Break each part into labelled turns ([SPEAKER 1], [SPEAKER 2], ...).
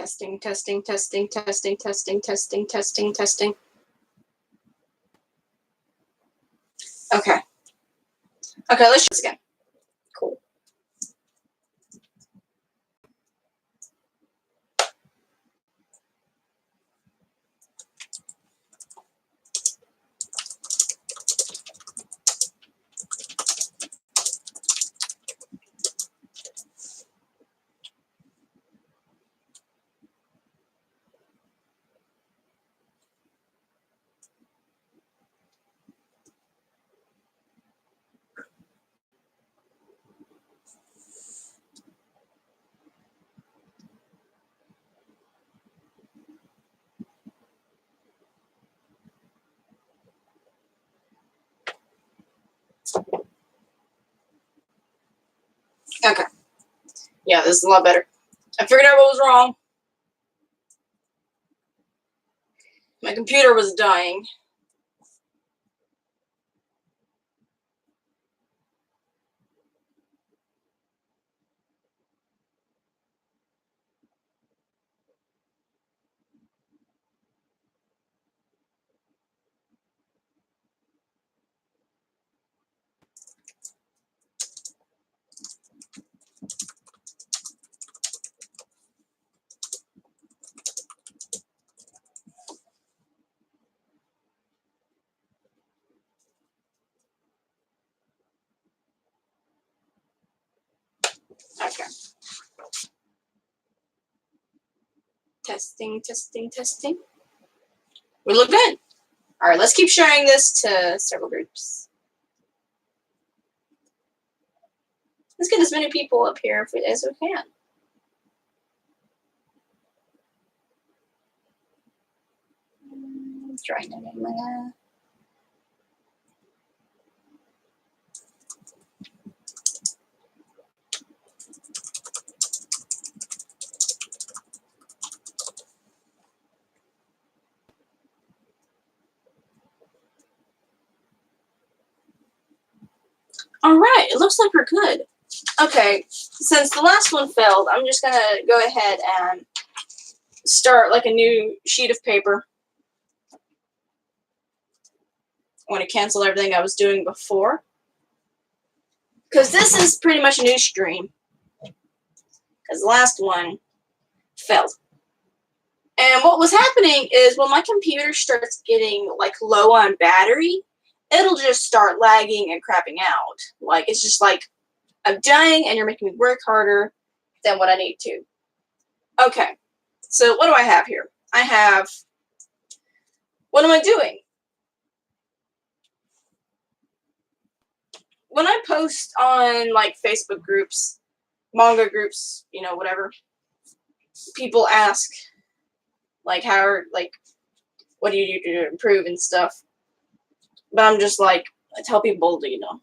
[SPEAKER 1] Testing, testing, testing, testing, testing, testing, testing, testing. Okay. Okay, let's try this again. Cool. Okay. Yeah, this is a lot better. I figured out what was wrong. My computer was dying. Okay. Testing, testing, testing. We look good. All right, let's keep sharing this to several groups. Let's get as many people up here as we can. Trying to name Manga. All right, it looks like we're good. Okay, since the last one failed, I'm just gonna go ahead and start like a new sheet of paper. I want to cancel everything I was doing before, because this is pretty much a new stream, because the last one failed. And what was happening is when my computer starts getting like low on battery, it'll just start lagging and crapping out. Like, it's just like, I'm dying and you're making me work harder than what I need to. Okay, so what do I have here? I have, what am I doing? When I post on like Facebook groups, manga groups, you know, whatever, people ask like, what do you do to improve and stuff? But I'm just like, I tell people to, you know,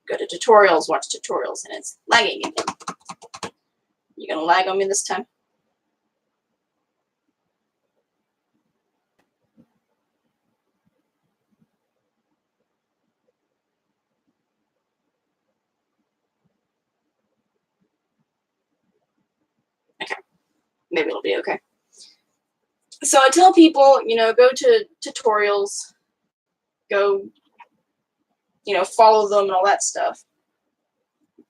[SPEAKER 1] go to tutorials, watch tutorials, and it's lagging again. You gonna lag on me this time? Okay, maybe it'll be okay. So I tell people, you know, go to tutorials, go, you know, follow them and all that stuff.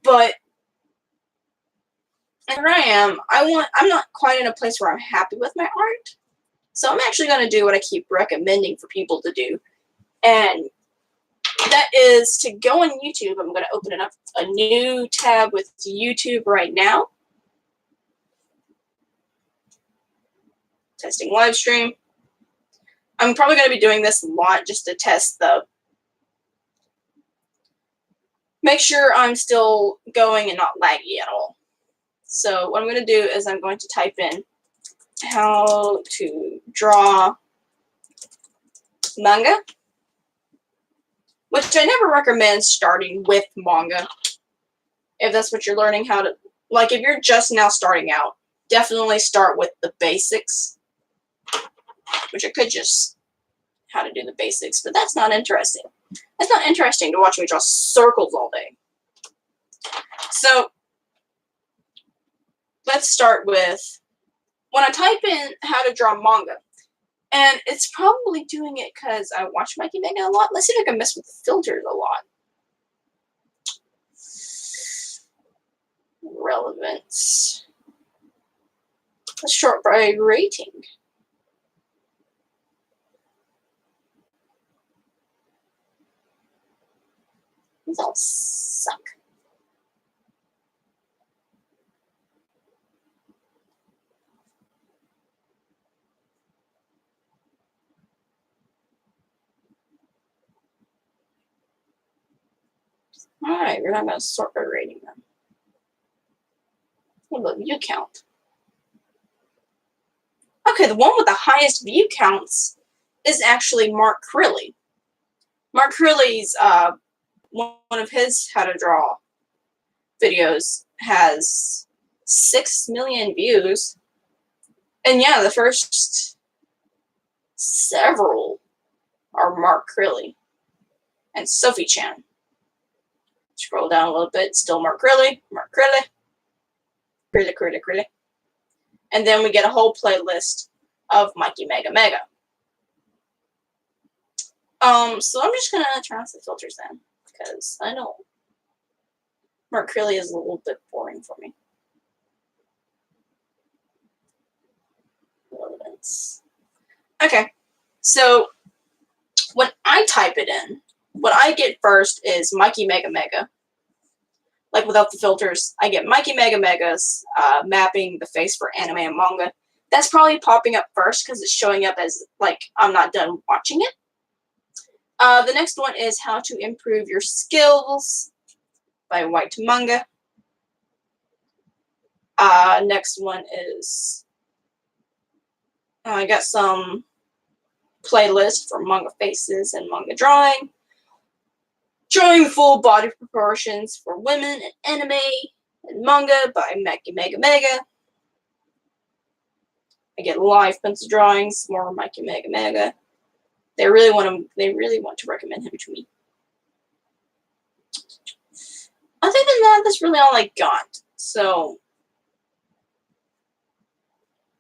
[SPEAKER 1] But here I am. I'm not quite in a place where I'm happy with my art. So I'm actually going to do what I keep recommending for people to do. And that is to go on YouTube. I'm going to open up a new tab with YouTube right now. Testing live stream. I'm probably going to be doing this a lot just to test make sure I'm still going and not laggy at all. So what I'm going to do is I'm going to type in how to draw manga, which I never recommend starting with manga. If that's what you're learning how to, like if you're just now starting out, definitely start with the basics, which I could just how to do the basics, but that's not interesting. It's not interesting to watch me draw circles all day. So let's start with when I type in how to draw manga, and it's probably doing it because I watch Mikey Mega a lot. Let's see if I can mess with the filters a lot. Relevance. Let's sort by rating. These all suck. Alright, we're not going to sort by rating them. What about view count? Okay, the one with the highest view counts is actually Mark Crilly. Mark Crilly's, one of his how to draw videos has 6 million views. And yeah, the first several are Mark Crilly and Sophie Chan. Scroll down a little bit, still Mark Crilly, Crilly. And then we get a whole playlist of Mikey Mega Mega. So I'm just gonna turn off the filters then, because I know Mark Crilly is a little bit boring for me. Okay, so when I type it in, what I get first is Mikey Mega Mega. Like without the filters, I get Mikey Mega Mega's mapping the face for anime and manga. That's probably popping up first because it's showing up as like I'm not done watching it. The next one is How to Improve Your Skills by White Manga. Next one is I got some playlist for manga faces and manga drawing. Drawing full body proportions for women in anime and manga by Mikey Mega Mega. I get live pencil drawings, more Mikey Mega Mega. They really want to recommend him to me. Other than that, that's really all I got. So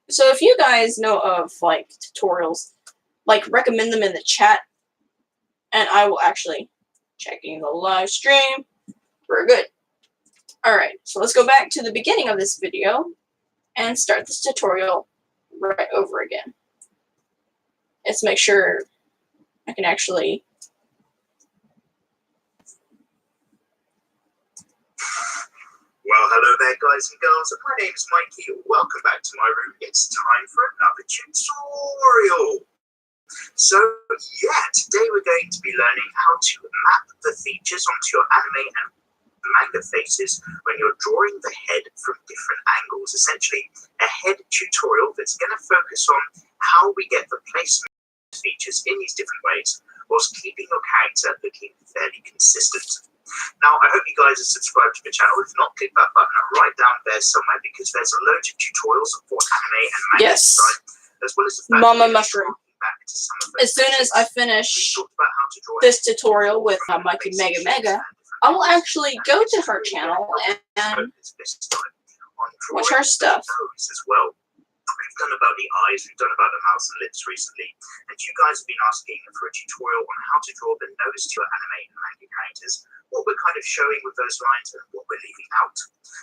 [SPEAKER 1] if you guys know of like tutorials, like recommend them in the chat, and I will actually checking the live stream. We're good. Alright, so let's go back to the beginning of this video and start this tutorial right over again. Let's make sure I can actually...
[SPEAKER 2] Well, hello there guys and girls, my name's Mikey, welcome back to my room. It's time for another tutorial. So yeah, today we're going to be learning how to map the features onto your anime and manga faces when you're drawing the head from different angles. Essentially a head tutorial that's going to focus on how we get the placement features in these different ways whilst keeping your character looking fairly consistent. Now, I hope you guys are subscribed to the channel. If not, click that button right down there somewhere because there's a load of tutorials for anime and manga inside, as well as the fact
[SPEAKER 1] Mama Mushroom. As soon as I finish this tutorial with Mikey Mega Mega, I will actually go to her channel and watch her stuff.
[SPEAKER 2] As well. We've done about the eyes, we've done about the mouth and lips recently, and you guys have been asking for a tutorial on how to draw the nose to your anime and manga characters, what we're kind of showing with those lines and what we're leaving out.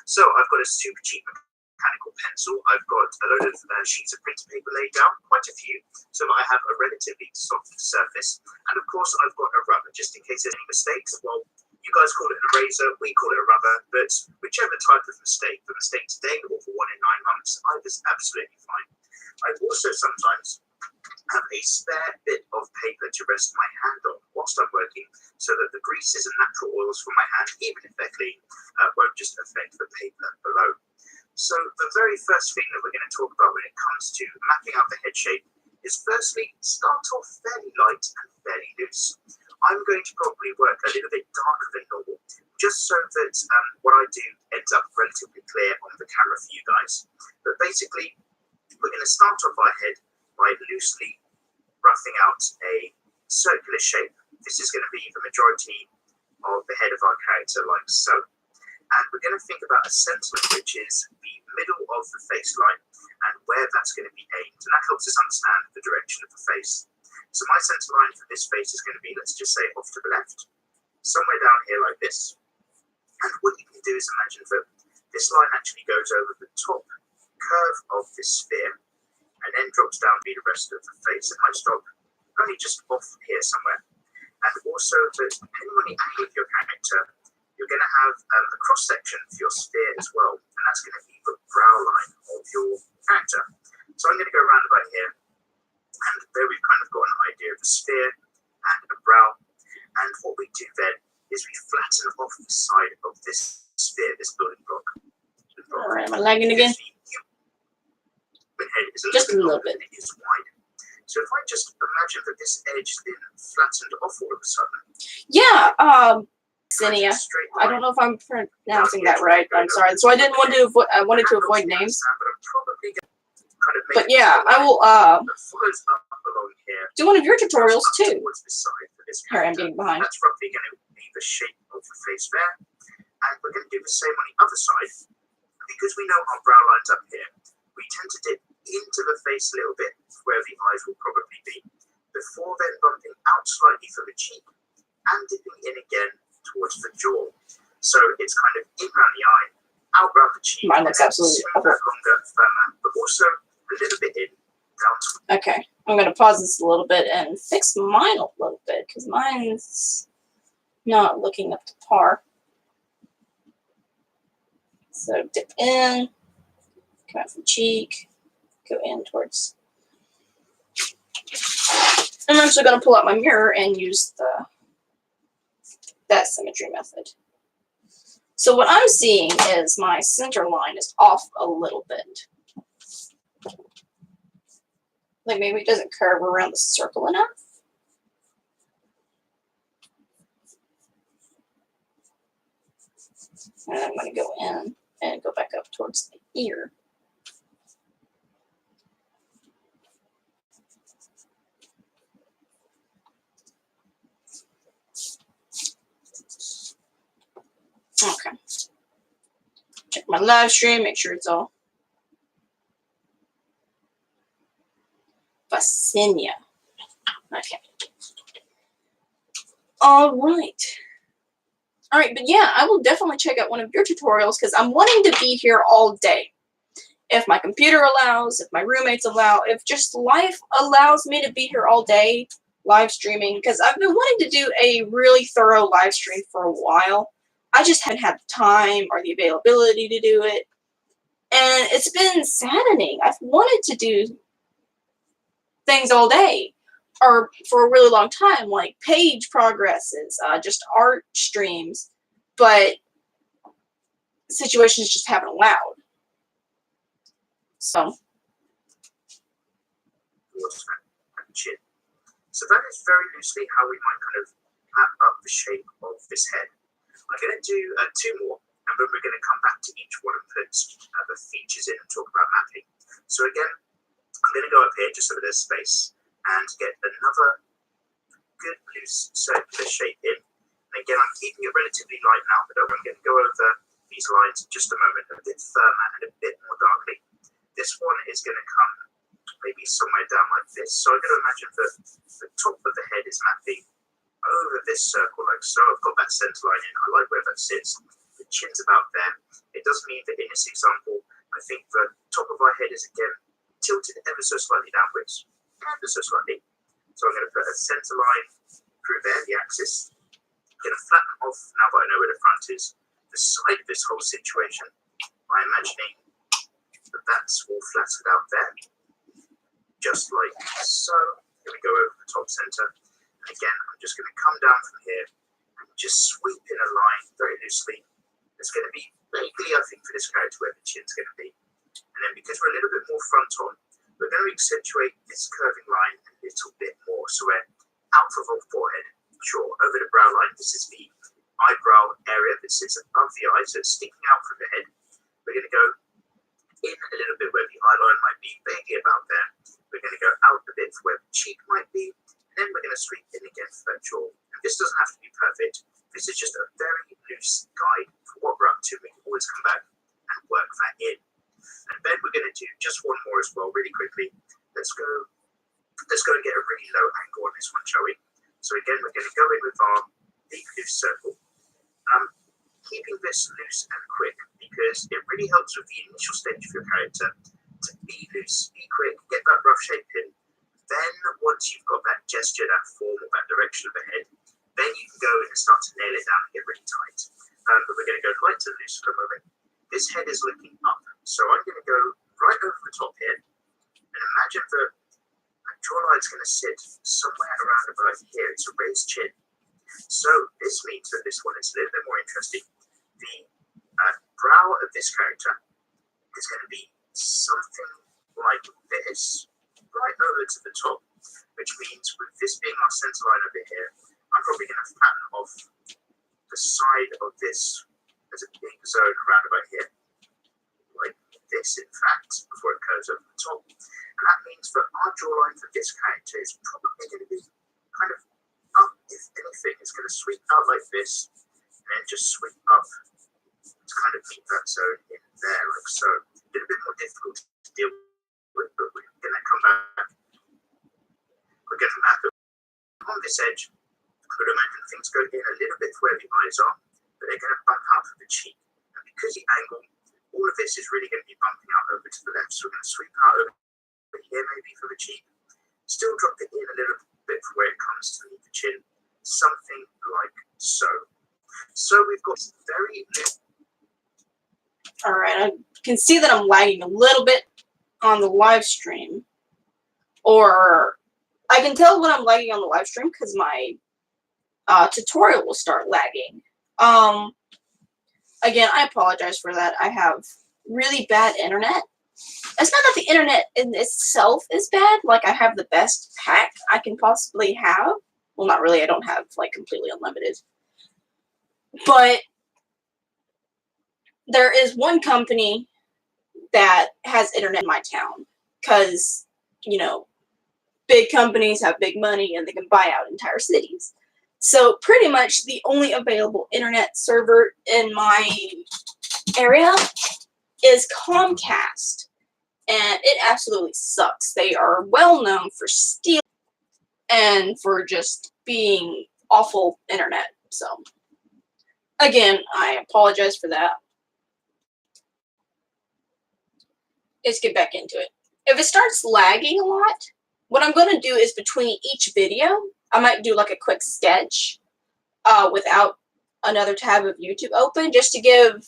[SPEAKER 2] So I've got a super cheap mechanical pencil, I've got a load of sheets of printer paper laid down, quite a few, so that I have a relatively soft surface, and of course I've got a rubber, just in case there's any mistakes. Well, you guys call it an eraser, we call it a rubber, but whichever type of mistake, the mistake today or for 1 in 9 months, either's absolutely fine. I also sometimes have a spare bit of paper to rest my hand on whilst I'm working, so that the greases and natural oils from my hand, even if they're clean, won't just affect the paper below. So the very first thing that we're going to talk about when it comes to mapping out the head shape is firstly, start off fairly light and fairly loose. I'm going to probably work a little bit darker than normal, just so that what I do ends up relatively clear on the camera for you guys. But basically, we're going to start off our head by loosely roughing out a circular shape. This is going to be the majority of the head of our character, like so. And we're going to think about a center, which is the middle of the face line. And where that's going to be aimed, and that helps us understand the direction of the face. So my center line for this face is going to be, let's just say, off to the left, somewhere down here like this. And what you can do is imagine that this line actually goes over the top curve of this sphere and then drops down to be the rest of the face. It might stop only just off here somewhere. And also, that depending on the angle of your character, you're going to have a cross-section for your sphere as well. And that's going to be the brow line of your character. So I'm going to go around about here. And there we've kind of got an idea of a sphere and a brow. And what we do then is we flatten off the side of this sphere, this building block.
[SPEAKER 1] All right, am I lagging again? Just a little bit.
[SPEAKER 2] It is wide. So if I just imagine that this edge has been flattened off all of a sudden.
[SPEAKER 1] Yeah, Xinia. I don't know if I'm pronouncing that right. I'm sorry. So I didn't want to avoid. I wanted to avoid names. But yeah, I will do one of your tutorials too. Here, I'm getting behind.
[SPEAKER 2] That's roughly going to be the shape of the face there. And we're going to do the same on the other side. Because we know our brow line's up here, we tend to dip into the face a little bit where the eyes will probably be, before then bumping out slightly from the cheek and dipping in again towards the jaw. So it's kind of in around the eye, out around the cheek.
[SPEAKER 1] Mine looks absolutely awful.
[SPEAKER 2] Longer, firmer, but also a little bit in, down to.
[SPEAKER 1] Okay, I'm going to pause this a little bit and fix mine a little bit because mine's not looking up to par. So dip in, come out from cheek, go in towards. I'm actually going to pull out my mirror and use that symmetry method. So what I'm seeing is my center line is off a little bit. Like maybe it doesn't curve around the circle enough. And I'm going to go in and go back up towards the ear. Okay. Check my live stream, make sure it's all. Xinia. Okay. All right. All right, but yeah, I will definitely check out one of your tutorials because I'm wanting to be here all day. If my computer allows, if my roommates allow, if just life allows me to be here all day, live streaming, because I've been wanting to do a really thorough live stream for a while. I just haven't had the time or the availability to do it. And it's been saddening. I've wanted to do things all day or for a really long time, like page progresses, just art streams, but situations just haven't allowed. So.
[SPEAKER 2] So that is very loosely how we might kind of map up the shape of this head. I'm going to do 2 more, and then we're going to come back to each one and put the features in and talk about mapping. So again, I'm going to go up here just so that there's space and get another good loose circular shape in. And again, I'm keeping it relatively light now, but I'm going to go over these lines in just a moment a bit firmer and a bit more darkly. This one is going to come maybe somewhere down like this. So I'm going to imagine that the top of the head is mapping over this circle like so. I've got that center line in. I like where that sits. The chin's about there. It does mean that in this example, I think the top of our head is again tilted ever so slightly downwards. Ever so slightly. So I'm going to put a center line through there, the axis. I'm going to flatten off, now that I know where the front is, the side of this whole situation by imagining that that's all flattened out there. Just like so. Here we go over the top center. And again, I'm just going to come down from here and just sweep in a line very loosely. It's going to be vaguely, I think, for this character where the chin's going to be. And then because we're a little bit more front on, we're going to accentuate this curving line a little bit more. So we're out of our forehead. Sure, over the brow line, this is the eyebrow area that sits above the eye, so it's sticking out from the head. We're going to go in a little bit where the eyeline might be, vaguely about there. We're going to go out a bit where the cheek might be, and then we're going to sweep in again for that jaw. And this doesn't have to be perfect. This is just a very loose guide for what we're up to. We can always come back and work that in. And then we we're going to do, just one more as well, really quickly. Let's go and get a really low angle on this one, shall we? So again, we're going to go in with our big loose circle. Keeping this loose and quick, because it really helps with the initial stage of your character to be loose, be quick, get that rough shape in. Then once you've got that gesture, that form, or that direction of the head, then you can go in and start to nail it down and get really tight. But we're going to go light to loose for a moment. This head is looking up, so I'm going to go right over the top here, and imagine that my jawline's going to sit somewhere around about here. It's a raised chin. So this means that this one is a little bit more interesting. The brow of this character is going to be something like this, right over to the top, which means with this being our center line over here, I'm probably going to flatten off the side of this. There's a big zone around about here, like this, in fact, before it curves over the top. And that means that our jawline for this character is probably going to be kind of up, if anything. It's going to sweep out like this, and then just sweep up to kind of keep that zone in there, like so. A little bit more difficult to deal with, but we're going to come back. We're going to map it on this edge. Could imagine things go in a little bit where the eyes are, but they're going to bump out from the cheek. And because the angle, all of this is really going to be bumping out over to the left. So we're going to sweep out over here, maybe for the cheek. Still drop it in a little bit for where it comes to the chin. Something like so. So we've got very little.
[SPEAKER 1] All right, I can see that I'm lagging a little bit on the live stream, or I can tell when I'm lagging on the live stream because my tutorial will start lagging. Again, I apologize for that. I have really bad internet. It's not that the internet in itself is bad. Like, I have the best pack I can possibly have. Well, not really. I don't have, like, completely unlimited. But there is one company that has internet in my town. Because, you know, big companies have big money and they can buy out entire cities. So pretty much the only available internet server in my area is Comcast. And it absolutely sucks. They are well known for stealing and for just being awful internet. So, again, I apologize for that. Let's get back into it. If it starts lagging a lot, what I'm going to do is between each video, I might do like a quick sketch without another tab of YouTube open, just to give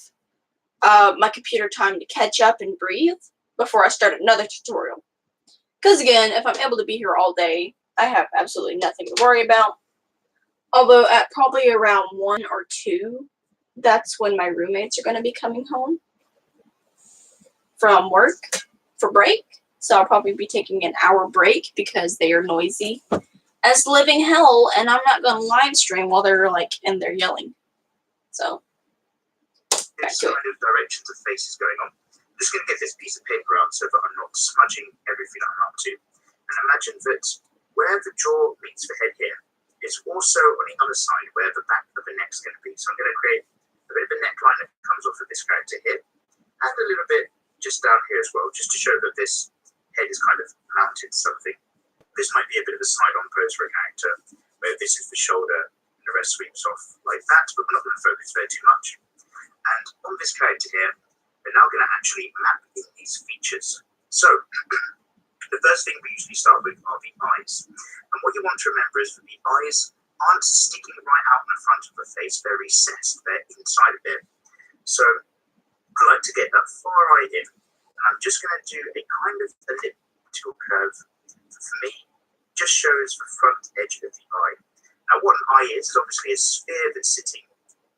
[SPEAKER 1] my computer time to catch up and breathe before I start another tutorial. Because again, if I'm able to be here all day, I have absolutely nothing to worry about. Although at probably around 1 or 2, that's when my roommates are going to be coming home from work for break. So I'll probably be taking an hour break because they are noisy as living hell, and I'm not going to live stream while they're like in there yelling. So
[SPEAKER 2] This kind of directions of faces going on. I'm just going to get this piece of paper out so that I'm not smudging everything that I'm up to. And imagine that where the jaw meets the head here is also on the other side where the back of the neck's going to be. So I'm going to create a bit of a neckline that comes off of this character here, and a little bit just down here as well, just to show that this head is kind of mounted to something. This might be a bit of a side-on pose for a character, where this is the shoulder and the rest sweeps off like that, but we're not going to focus there too much. And on this character here, we're now going to actually map in these features. So, the first thing we usually start with are the eyes. And what you want to remember is that the eyes aren't sticking right out in the front of the face, they're recessed, they're inside a bit. So, I like to get that far eye in, and I'm just going to do a kind of elliptical curve. For me, just shows the front edge of the eye. Now, what an eye is obviously a sphere that's sitting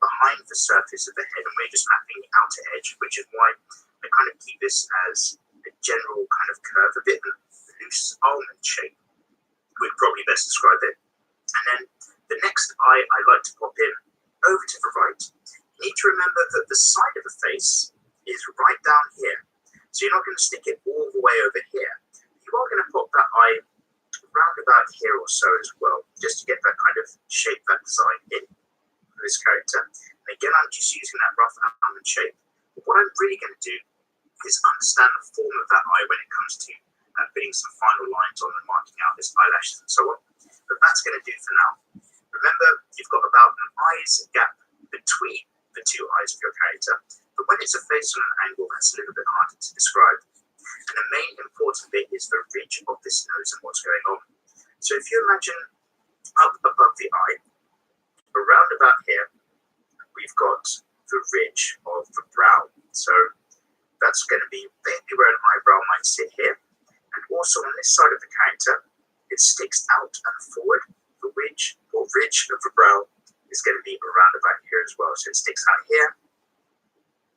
[SPEAKER 2] behind the surface of the head, and we're just mapping the outer edge, which is why I kind of keep this as a general kind of curve, a bit of a loose almond shape would probably best describe it. And then the next eye I like to pop in over to the right. You need to remember that the side of the face is right down here, so you're not going to stick it all the way over here. You are going to pop that eye round about here or so as well, just to get that kind of shape, that design in this character. And again, I'm just using that rough almond shape. But what I'm really going to do is understand the form of that eye when it comes to putting some final lines on and marking out his eyelashes and so on. But that's going to do for now. Remember, you've got about an eye's gap between the two eyes of your character, but when it's a face on an angle, that's a little bit harder to describe. And the main important bit is the ridge of this nose and what's going on. So if you imagine up above the eye, around about here, we've got the ridge of the brow. So that's going to be maybe where an eyebrow might sit here. And also on this side of the character, it sticks out and forward. The ridge or ridge of the brow is going to be around about here as well. So it sticks out here,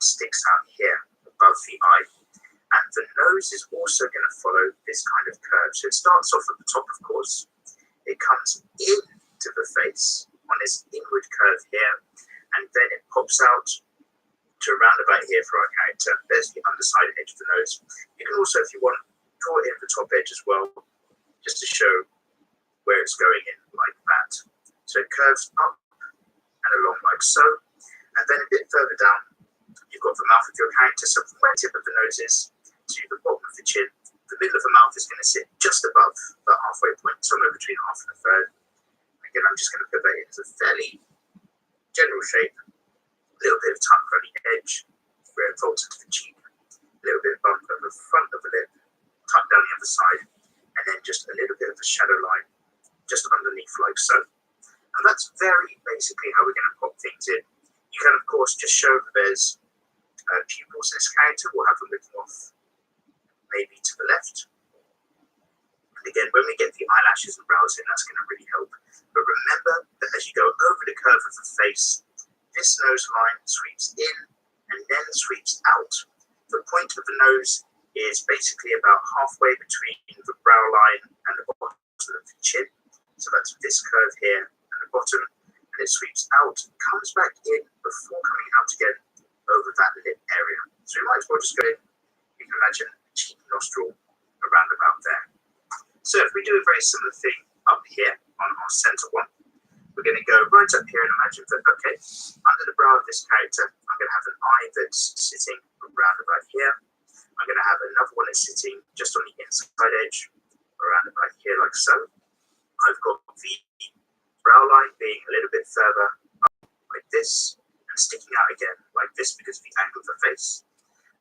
[SPEAKER 2] sticks out here above the eye. And the nose is also going to follow this kind of curve. So it starts off at the top, of course. It comes into the face on this inward curve here. And then it pops out to around about here for our character. There's the underside edge of the nose. You can also, if you want, draw it in the top edge as well, just to show where it's going in like that. So it curves up and along like so. And then a bit further down, you've got the mouth of your character. So from where the tip of the nose is to the bottom of the chin, the middle of the mouth is going to sit just above the halfway point, somewhere between half and a third. Again, I'm just going to put that in as a fairly general shape. A little bit of tuck around the edge where it folds into the cheek. A little bit of bump at the front of the lip, tuck down the other side, and then just a little bit of a shadow line just underneath like so. And that's very basically how we're going to pop things in. You can, of course, just show that there's pupils in this character. We'll have them looking off maybe to the left. And again, when we get the eyelashes and brows in, that's going to really help. But remember that as you go over the curve of the face, this nose line sweeps in and then sweeps out. The point of the nose is basically about halfway between the brow line and the bottom of the chin. So that's this curve here and the bottom, and it sweeps out, comes back in before coming out again over that lip area. So you might as well just go in. You can imagine a cheek nostril around about there. So if we do a very similar thing up here on our center one, we're going to go right up here and imagine that, okay, under the brow of this character, I'm going to have an eye that's sitting around about here. I'm going to have another one that's sitting just on the inside edge, around about here like so. I've got the brow line being a little bit further up like this, and sticking out again like this because of the angle of the face.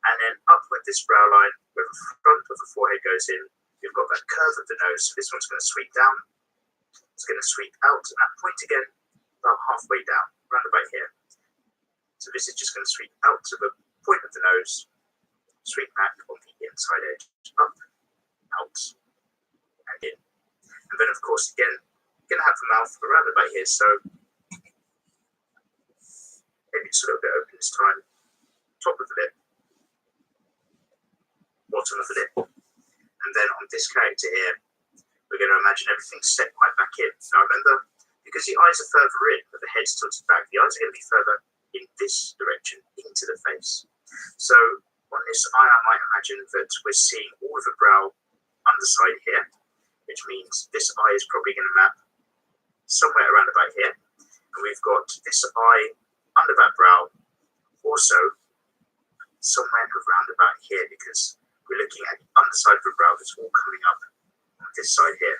[SPEAKER 2] And then up with this brow line, where the front of the forehead goes in, you've got that curve of the nose. So this one's going to sweep down. It's going to sweep out and that point again about halfway down, around about here. So this is just going to sweep out to the point of the nose, sweep back on the inside edge, up, out, and in. And then, of course, again, you're going to have the mouth around about here. So maybe just a little bit open this time. Top of the lip, bottom of the lip. And then on this character here, we're going to imagine everything set right back in. Now remember, because the eyes are further in, but the head's tilted back, the eyes are going to be further in this direction, into the face. So on this eye, I might imagine that we're seeing all of the brow underside here, which means this eye is probably going to map somewhere around about here. And we've got this eye under that brow also somewhere around about here, because we're looking at the underside of the brow that's all coming up on this side here.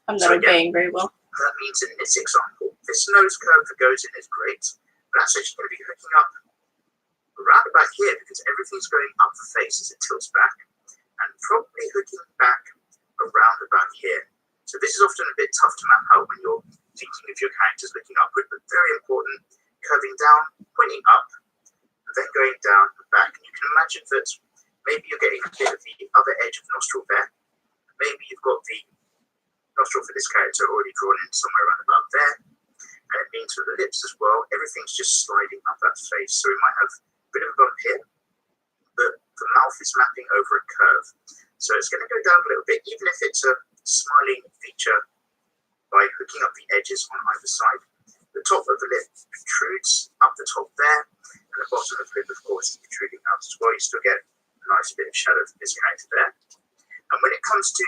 [SPEAKER 1] I'm not obeying very well.
[SPEAKER 2] That means in this example, this nose curve that goes in is great, but that's actually going to be hooking up around about here because everything's going up the face as it tilts back, and probably hooking back around about here. So this is often a bit tough to map out when you're thinking of your characters looking upward, but very important, curving down, pointing up, and then going down and back. And you can imagine that maybe you're getting a bit of the other edge of the nostril there. Maybe you've got the nostril for this character already drawn in somewhere around about there. And it means for the lips as well, everything's just sliding up that face. So we might have a bit of a bump here, but the mouth is mapping over a curve. So it's going to go down a little bit, even if it's a smiling feature by hooking up the edges on either side. The top of the lip protrudes up the top there, and the bottom of the lip, of course, is protruding out as well. You still get a nice bit of shadow for this character there. And when it comes to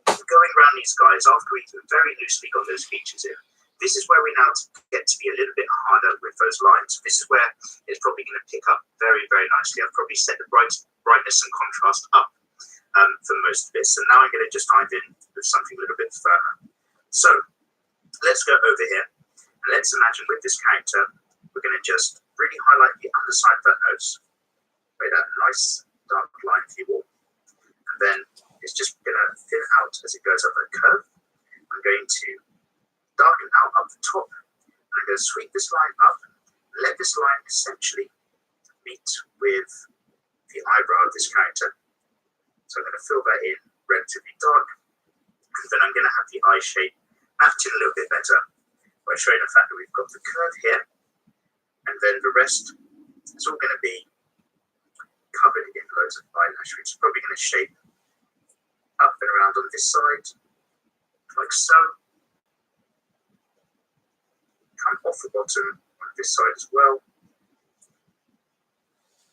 [SPEAKER 2] going around these guys, after we've very loosely got those features in, this is where we now get to be a little bit harder with those lines. This is where it's probably going to pick up very, very nicely. I've probably set the right brightness and contrast up for most of this. And now I'm going to just dive in with something a little bit firmer. So let's go over here and let's imagine with this character, we're going to just really highlight the underside of that nose, create that nice dark line if you will. And then it's just going to thin out as it goes up that curve. I'm going to darken out up the top. And I'm going to sweep this line up and let this line essentially meet with the eyebrow of this character. So I'm going to fill that in relatively dark. And then I'm going to have the eye shape mapped in a little bit better by showing the fact that we've got the curve here. And then the rest is all going to be covered in loads of eyelash, which is probably going to shape up and around on this side, like so. Come off the bottom on this side as well,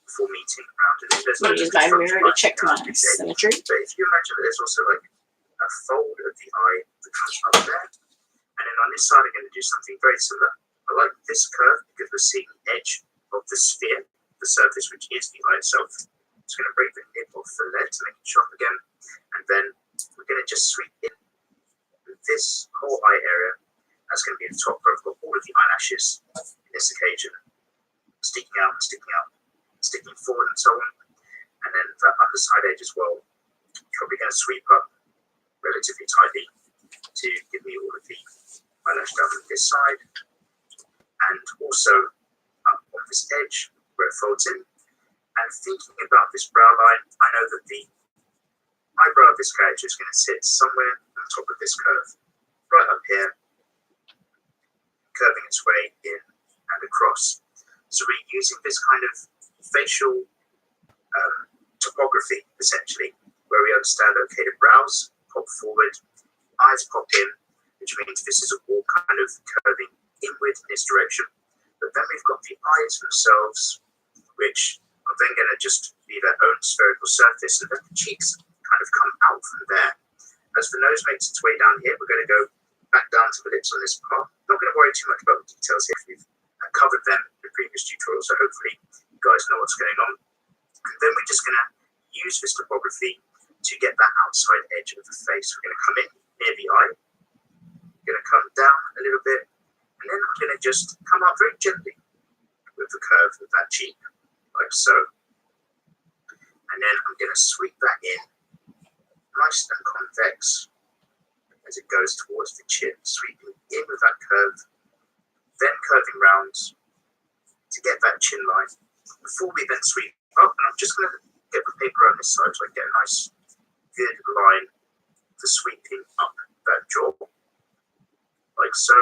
[SPEAKER 2] before meeting around it. There's
[SPEAKER 1] I'm going to use my mirror to check my symmetry.
[SPEAKER 2] But if you imagine that there's also like a fold of the eye that comes up there, and then on this side I'm going to do something very similar. I like this curve because we're seeing the edge of the sphere, the surface which is the eye itself. Just going to break the nib off the lead to make it sharp again, and then we're going to just sweep in this whole eye area. That's going to be the top where I've got all of the eyelashes in this occasion, sticking out, sticking forward and so on. And then that underside edge as well, probably going to sweep up relatively tightly to give me all of the eyelash down on this side. And also up on this edge where it folds in. And thinking about this brow line, I know that the eyebrow of this character is going to sit somewhere on top of this curve, right up here, curving its way in and across. So we're using this kind of facial topography, essentially, where we understand, okay, the brows pop forward, eyes pop in, which means this is all kind of curving inward in this direction. But then we've got the eyes themselves, which are then going to just be their own spherical surface, and then the cheeks kind of come out from there. As the nose makes its way down here, we're going to go back down to the lips on this part. Not going to worry too much about the details here. We've covered them in the previous tutorial, so hopefully you guys know what's going on. And then we're just going to use this topography to get that outside edge of the face. We're going to come in near the eye, we're going to come down a little bit, and then I'm going to just come up very gently with the curve of that cheek, like so. And then I'm going to sweep that in, nice and convex, as it goes towards the chin, sweeping in with that curve, then curving round to get that chin line before we then sweep up. And I'm just going to get the paper on this side so I get a nice good line for sweeping up that jaw, like so,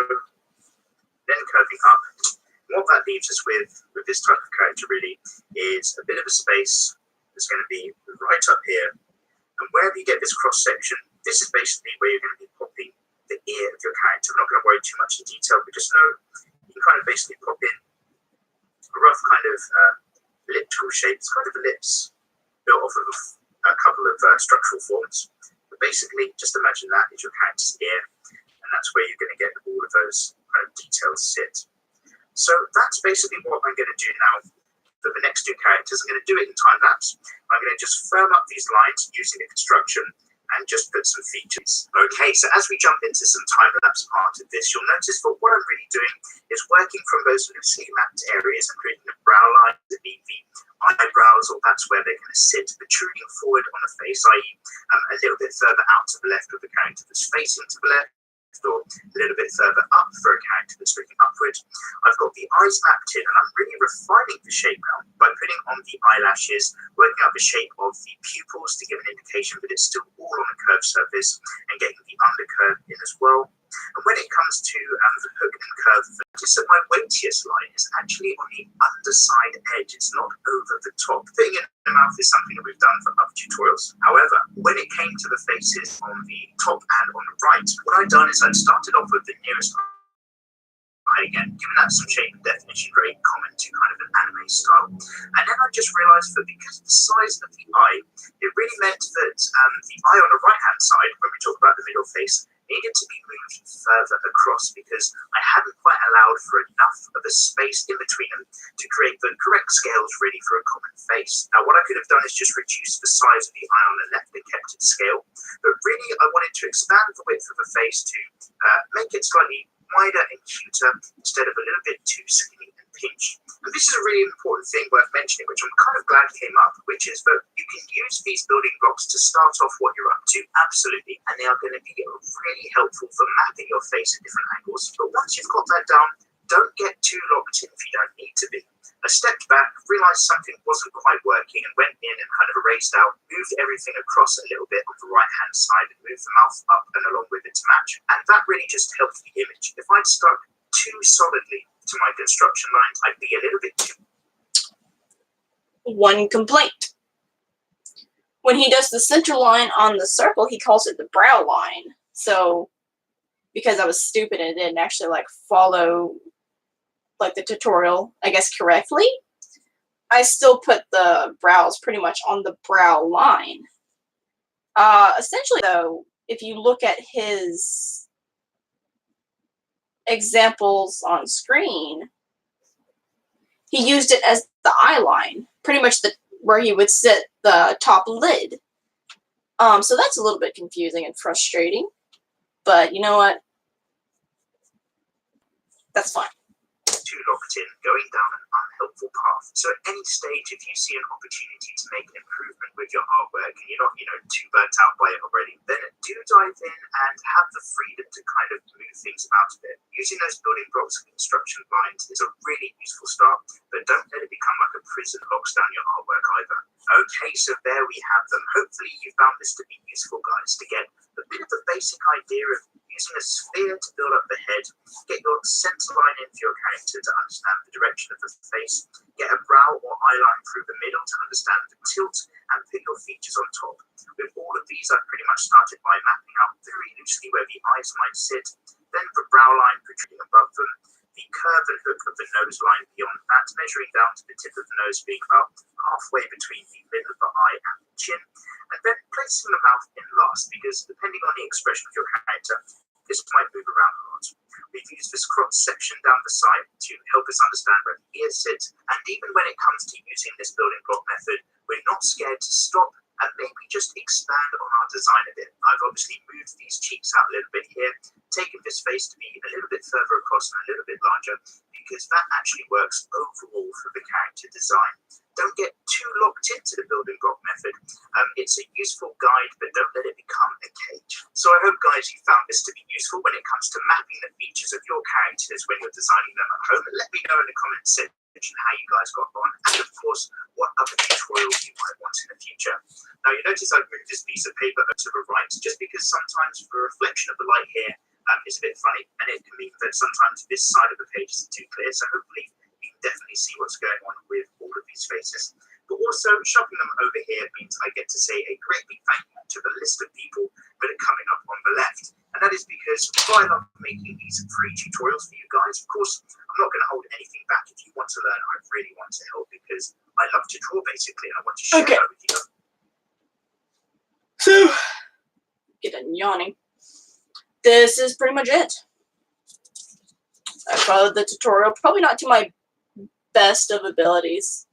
[SPEAKER 2] then curving up. And what that leaves us with this type of character really is a bit of a space that's going to be right up here. And wherever you get this cross section, this is basically where you're going to be popping the ear of your character. I'm not going to worry too much in detail, but just know you can kind of basically pop in a rough kind of elliptical shape. It's kind of ellipse built off of a couple of structural forms. But basically, just imagine that is your character's ear, and that's where you're going to get all of those kind of details sit. So that's basically what I'm going to do now for the next two characters. I'm going to do it in time lapse. I'm going to just firm up these lines using the construction and just put some features. Okay, so as we jump into some time-lapse part of this, you'll notice that what I'm really doing is working from those loosely mapped areas and creating a brow line to be the eyebrows, or that's where they're going to sit, protruding forward on the face, i.e. A little bit further out to the left of the character that's facing to the left, or a little bit further up for a character that's looking upward. I've got the eyes mapped in, and I'm really refining the shape now by putting on the eyelashes, working out the shape of the pupils to give an indication that it's still all on a curved surface, and getting the undercurve in as well. And when it comes to the hook and curve, notice that my weightiest line is actually on the underside edge. It's not over the top. Putting it in the mouth is something that we've done for other tutorials. However, when it came to the faces on the top and on the right, what I'd done is I'd started off with the nearest eye again, given that some shape and definition, very common to kind of an anime style. And then I just realised that because of the size of the eye, it really meant that the eye on the right-hand side, when we talk about the middle face, needed to be moved further across because I hadn't quite allowed for enough of a space in between them to create the correct scales really for a common face. Now what I could have done is just reduce the size of the eye on the left and kept it scale, but really I wanted to expand the width of the face to make it slightly wider and cuter instead of a little bit too skinny and pinched. And this is a really important thing worth mentioning, which I'm kind of glad came up, which is that you can use these building blocks to start off what you're up to, absolutely, and they are going to be really helpful for mapping your face at different angles. But once you've got that down, don't get too locked in if you don't need to be. I stepped back, realized something wasn't quite working, and went in and kind of erased out, moved everything across a little bit on the right-hand side and moved the mouth up and along with it to match. And that really just helped the image. If I'd stuck too solidly to my construction lines, I'd be a little bit too...
[SPEAKER 1] One complaint. When he does the center line on the circle, he calls it the brow line. So, because I was stupid and didn't actually like follow like the tutorial, I guess, correctly, I still put the brows pretty much on the brow line. Essentially, though, if you look at his examples on screen, he used it as the eye line, pretty much where he would sit the top lid. So that's a little bit confusing and frustrating, but you know what? That's fine.
[SPEAKER 2] Too locked in, going down an unhelpful path. So at any stage, if you see an opportunity to make an improvement with your artwork and you're not, too burnt out by it already, then do dive in and have the freedom to kind of move things about a bit. Using those building blocks and construction lines is a really useful start, but don't let it become like a prison locks down your artwork either. Okay, so there we have them. Hopefully you found this to be useful, guys, to get a bit of a basic idea of using a sphere to build up the head, get your center line in for your character to understand the direction of the face, get a brow or eye line through the middle to understand the tilt, and put your features on top. With all of these, I've pretty much started by mapping out very loosely where the eyes might sit, then the brow line protruding above them, the curve and hook of the nose line beyond that, measuring down to the tip of the nose being about halfway between the middle of the eye and the chin, and then placing the mouth in last, because depending on the expression of your character, this might move around a lot. We've used this cross section down the side to help us understand where the ears sit, and even when it comes to using this building block method, we're not scared to stop and maybe just expand on our design a bit. I've obviously moved these cheeks out a little bit here, taken this face to be a little bit further across and a little bit larger, because that actually works overall for the character design. Don't get too locked into the building block method. It's a useful guide, but don't let it become a cage. So I hope, guys, you found this to be useful when it comes to mapping the features of your characters when you're designing them at home. And let me know in the comments section how you guys got on, and of course, what other tutorials you might want in the future. Now, you notice I've moved this piece of paper to the right, just because sometimes the reflection of the light here is a bit funny, and it can mean that sometimes this side of the page isn't too clear, so hopefully you can definitely see what's going on with all of these faces. But also, shoving them over here means I get to say a great big thank you to the list of people that are coming up on the left. And that is because I love making these free tutorials for you guys. Of course, I'm not going to hold anything back. If you want to learn, I really want to help, because I love to draw, basically, and I want to share that with you.
[SPEAKER 1] So, get a yawning. This is pretty much it. I followed the tutorial, probably not to my best of abilities.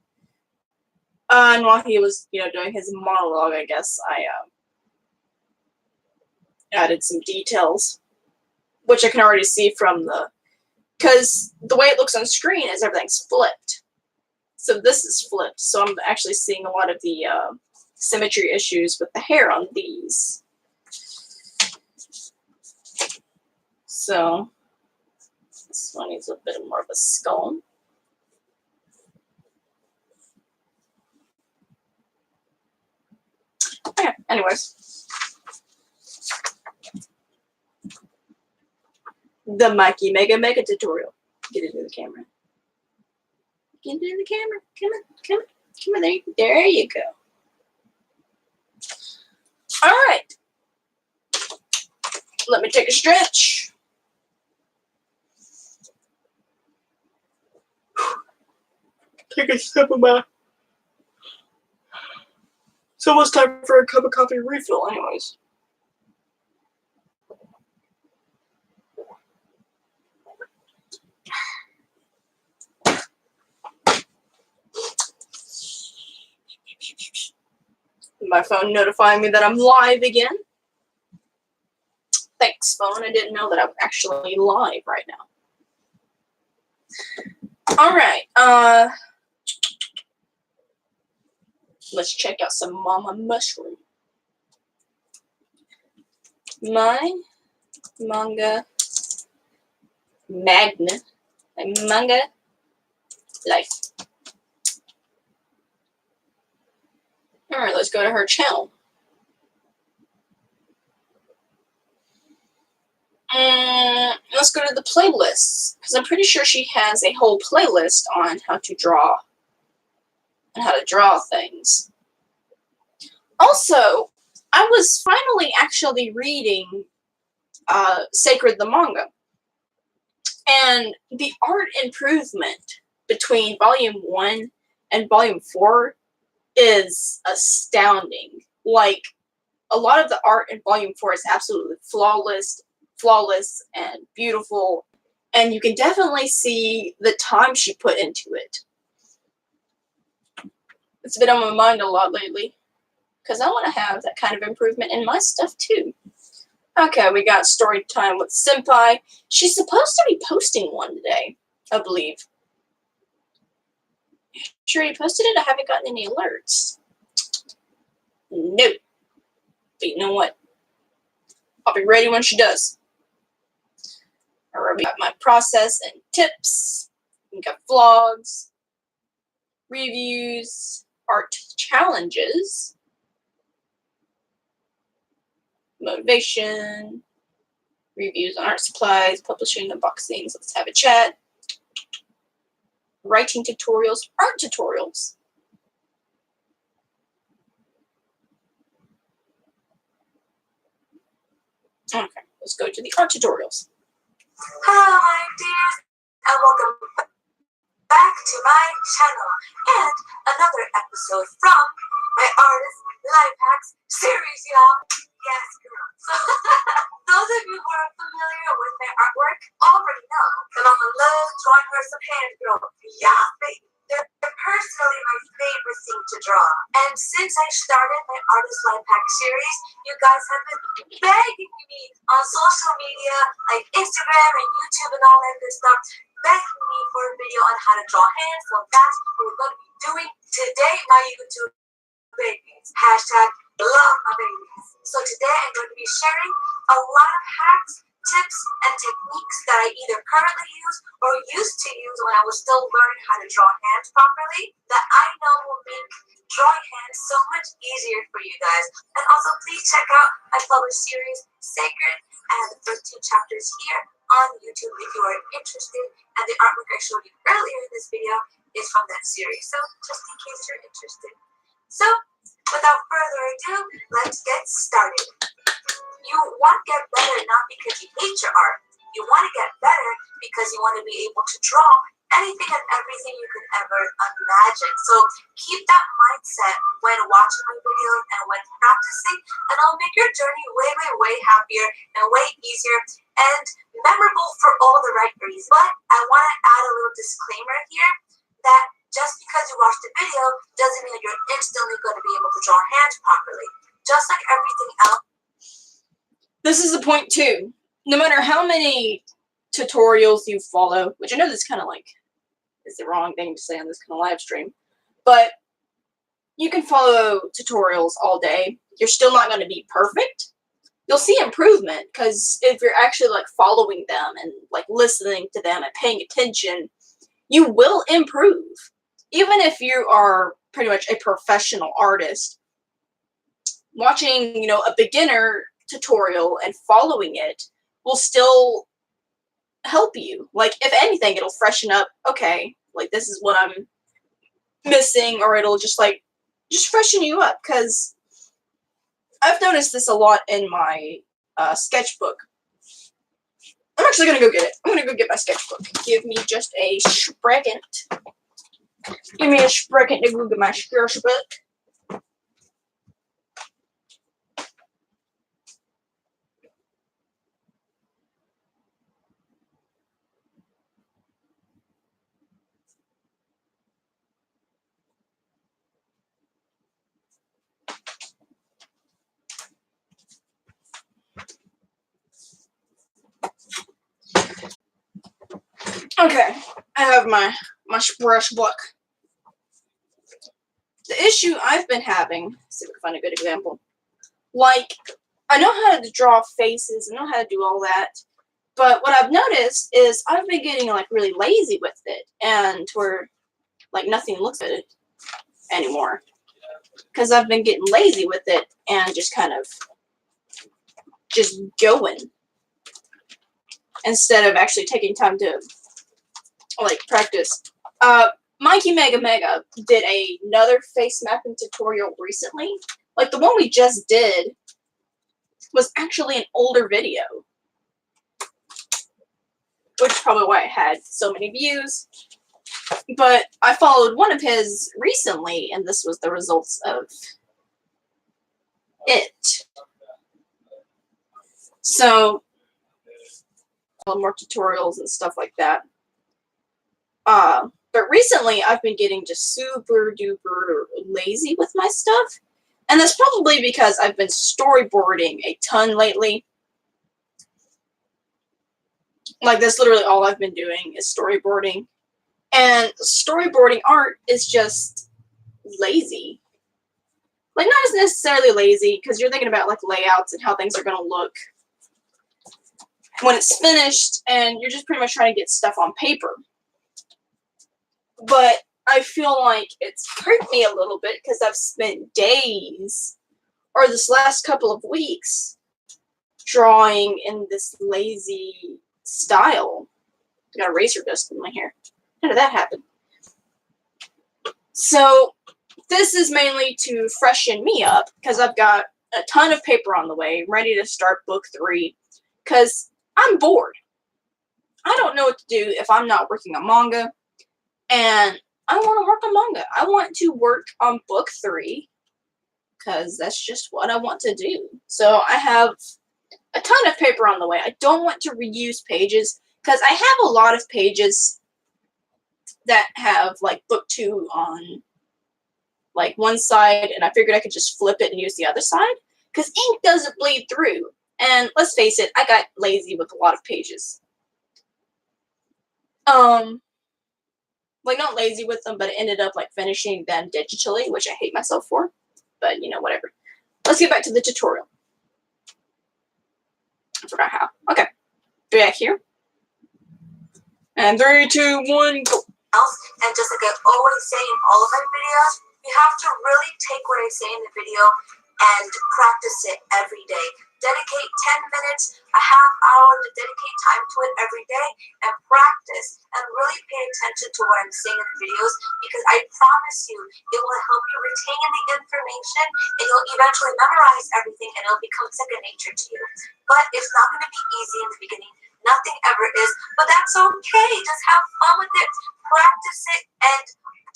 [SPEAKER 1] And while he was, doing his monologue, I guess I added some details, which I can already see from because the way it looks on screen is everything's flipped. So this is flipped, so I'm actually seeing a lot of the symmetry issues with the hair on these. So this one needs a bit more of a skull. Okay, anyways. The Mikey Mega tutorial. Get into the camera. Get into the camera. Come on. There you go. Alright. Let me take a stretch. Take a sip of my... It's almost time for a cup of coffee refill anyways. my phone notifying me that I'm live again. Thanks, phone. I didn't know that I'm actually live right now. Alright, let's check out some Mama Mushroom. My Manga Magna. My Manga Life. Alright, let's go to her channel. Let's go to the playlists, because I'm pretty sure she has a whole playlist on how to draw and how to draw things. Also, I was finally actually reading Sacred the Manga, and the art improvement between Volume 1 and Volume 4 is astounding. Like, a lot of the art in Volume 4 is absolutely flawless and beautiful, and you can definitely see the time she put into it. It's been on my mind a lot lately, because I want to have that kind of improvement in my stuff too. Okay, we got story time with Senpai. She's supposed to be posting one today, I believe. She already posted it? I haven't gotten any alerts. No. But you know what? I'll be ready when she does. Alright, we got my process and tips. We got vlogs, reviews, art challenges, motivation, reviews on art supplies, publishing, unboxings. Let's have a chat. Writing tutorials, art tutorials. Okay, let's go to the art tutorials.
[SPEAKER 3] Hello my dears, and welcome back to my channel and another episode from my artist life hacks series, y'all. Yes, girl. So those of you who are familiar with my artwork already know that I'm in love drawing her some hands, girl. Yeah, baby. They're personally my favorite thing to draw. And since I started my artist life hack series, you guys have been begging me on social media like Instagram and YouTube and all that good stuff, begging me for a video on how to draw hands. So that's what we're going to be doing today, my YouTube babies. Hashtag love my babies. So today I'm going to be sharing a lot of hacks, tips, and techniques that I either currently use or used to use when I was still learning how to draw hands properly, that I know will make drawing hands so much easier for you guys. And also please check out my published series, Sacred, and the 13 chapters here on YouTube if you are interested. And the artwork I showed you earlier in this video is from that series, so just in case you're interested. So, without further ado, let's get started. You want to get better not because you hate your art. You want to get better because you want to be able to draw anything and everything you could ever imagine. So keep that mindset when watching my videos and when practicing, and I'll make your journey way, way, way happier and way easier and memorable for all the right reasons. But I want to add a little disclaimer here that just because you watch the video doesn't mean that you're instantly going to be able to draw hands properly. Just like everything else.
[SPEAKER 1] This is the point too. No matter how many tutorials you follow, which I know this kind of like is the wrong thing to say on this kind of live stream, but you can follow tutorials all day. You're still not going to be perfect. You'll see improvement because if you're actually like following them and like listening to them and paying attention, you will improve. Even if you are pretty much a professional artist, watching, you know, a beginner tutorial and following it will still help you. Like, if anything, it'll freshen up, okay, like, this is what I'm missing, or it'll just freshen you up, because I've noticed this a lot in my sketchbook. I'm actually gonna go get it. I'm gonna go get my sketchbook. Give me just a second. Give me a second to go get my sketchbook. Okay, I have my brush book. The issue I've been having, let's see if I can find a good example. Like, I know how to draw faces, I know how to do all that, but what I've noticed is I've been getting like really lazy with it, and where like nothing looks good anymore. Because I've been getting lazy with it and just kind of just going instead of actually taking time to like practice. Mikey Mega did another face mapping tutorial recently. Like the one we just did was actually an older video, which is probably why it had so many views. But I followed one of his recently, and this was the results of it. So, more tutorials and stuff like that. But recently, I've been getting just super duper lazy with my stuff. And that's probably because I've been storyboarding a ton lately. Like, that's literally all I've been doing is storyboarding. And storyboarding art is just lazy. Like, not as necessarily lazy, because you're thinking about, like, layouts and how things are going to look when it's finished, and you're just pretty much trying to get stuff on paper. But I feel like it's hurt me a little bit because I've spent days, or this last couple of weeks, drawing in this lazy style. I got eraser dust in my hair. How did that happen? So this is mainly to freshen me up because I've got a ton of paper on the way, ready to start book 3, because I'm bored. I don't know what to do if I'm not working on manga, and I want to work on manga. I want to work on book 3 because that's just what I want to do. So I have a ton of paper on the way. I don't want to reuse pages because I have a lot of pages that have like book 2 on like one side, and I figured I could just flip it and use the other side because ink doesn't bleed through. And let's face it, I got lazy with a lot of pages. Like not lazy with them, but I ended up like finishing them digitally, which I hate myself for. But you know, whatever. Let's get back to the tutorial. I forgot how. Okay. Back here. And 3, 2, 1, go.
[SPEAKER 3] And just like I always say in all of my videos, you have to really take what I say in the video and practice it every day. Dedicate 10 minutes, a half hour to dedicate time to it every day and practice and really pay attention to what I'm saying in the videos, because I promise you it will help you retain the information and you'll eventually memorize everything and it'll become second nature to you. But it's not going to be easy in the beginning. Nothing ever is, but that's okay. Just have fun with it, practice it, and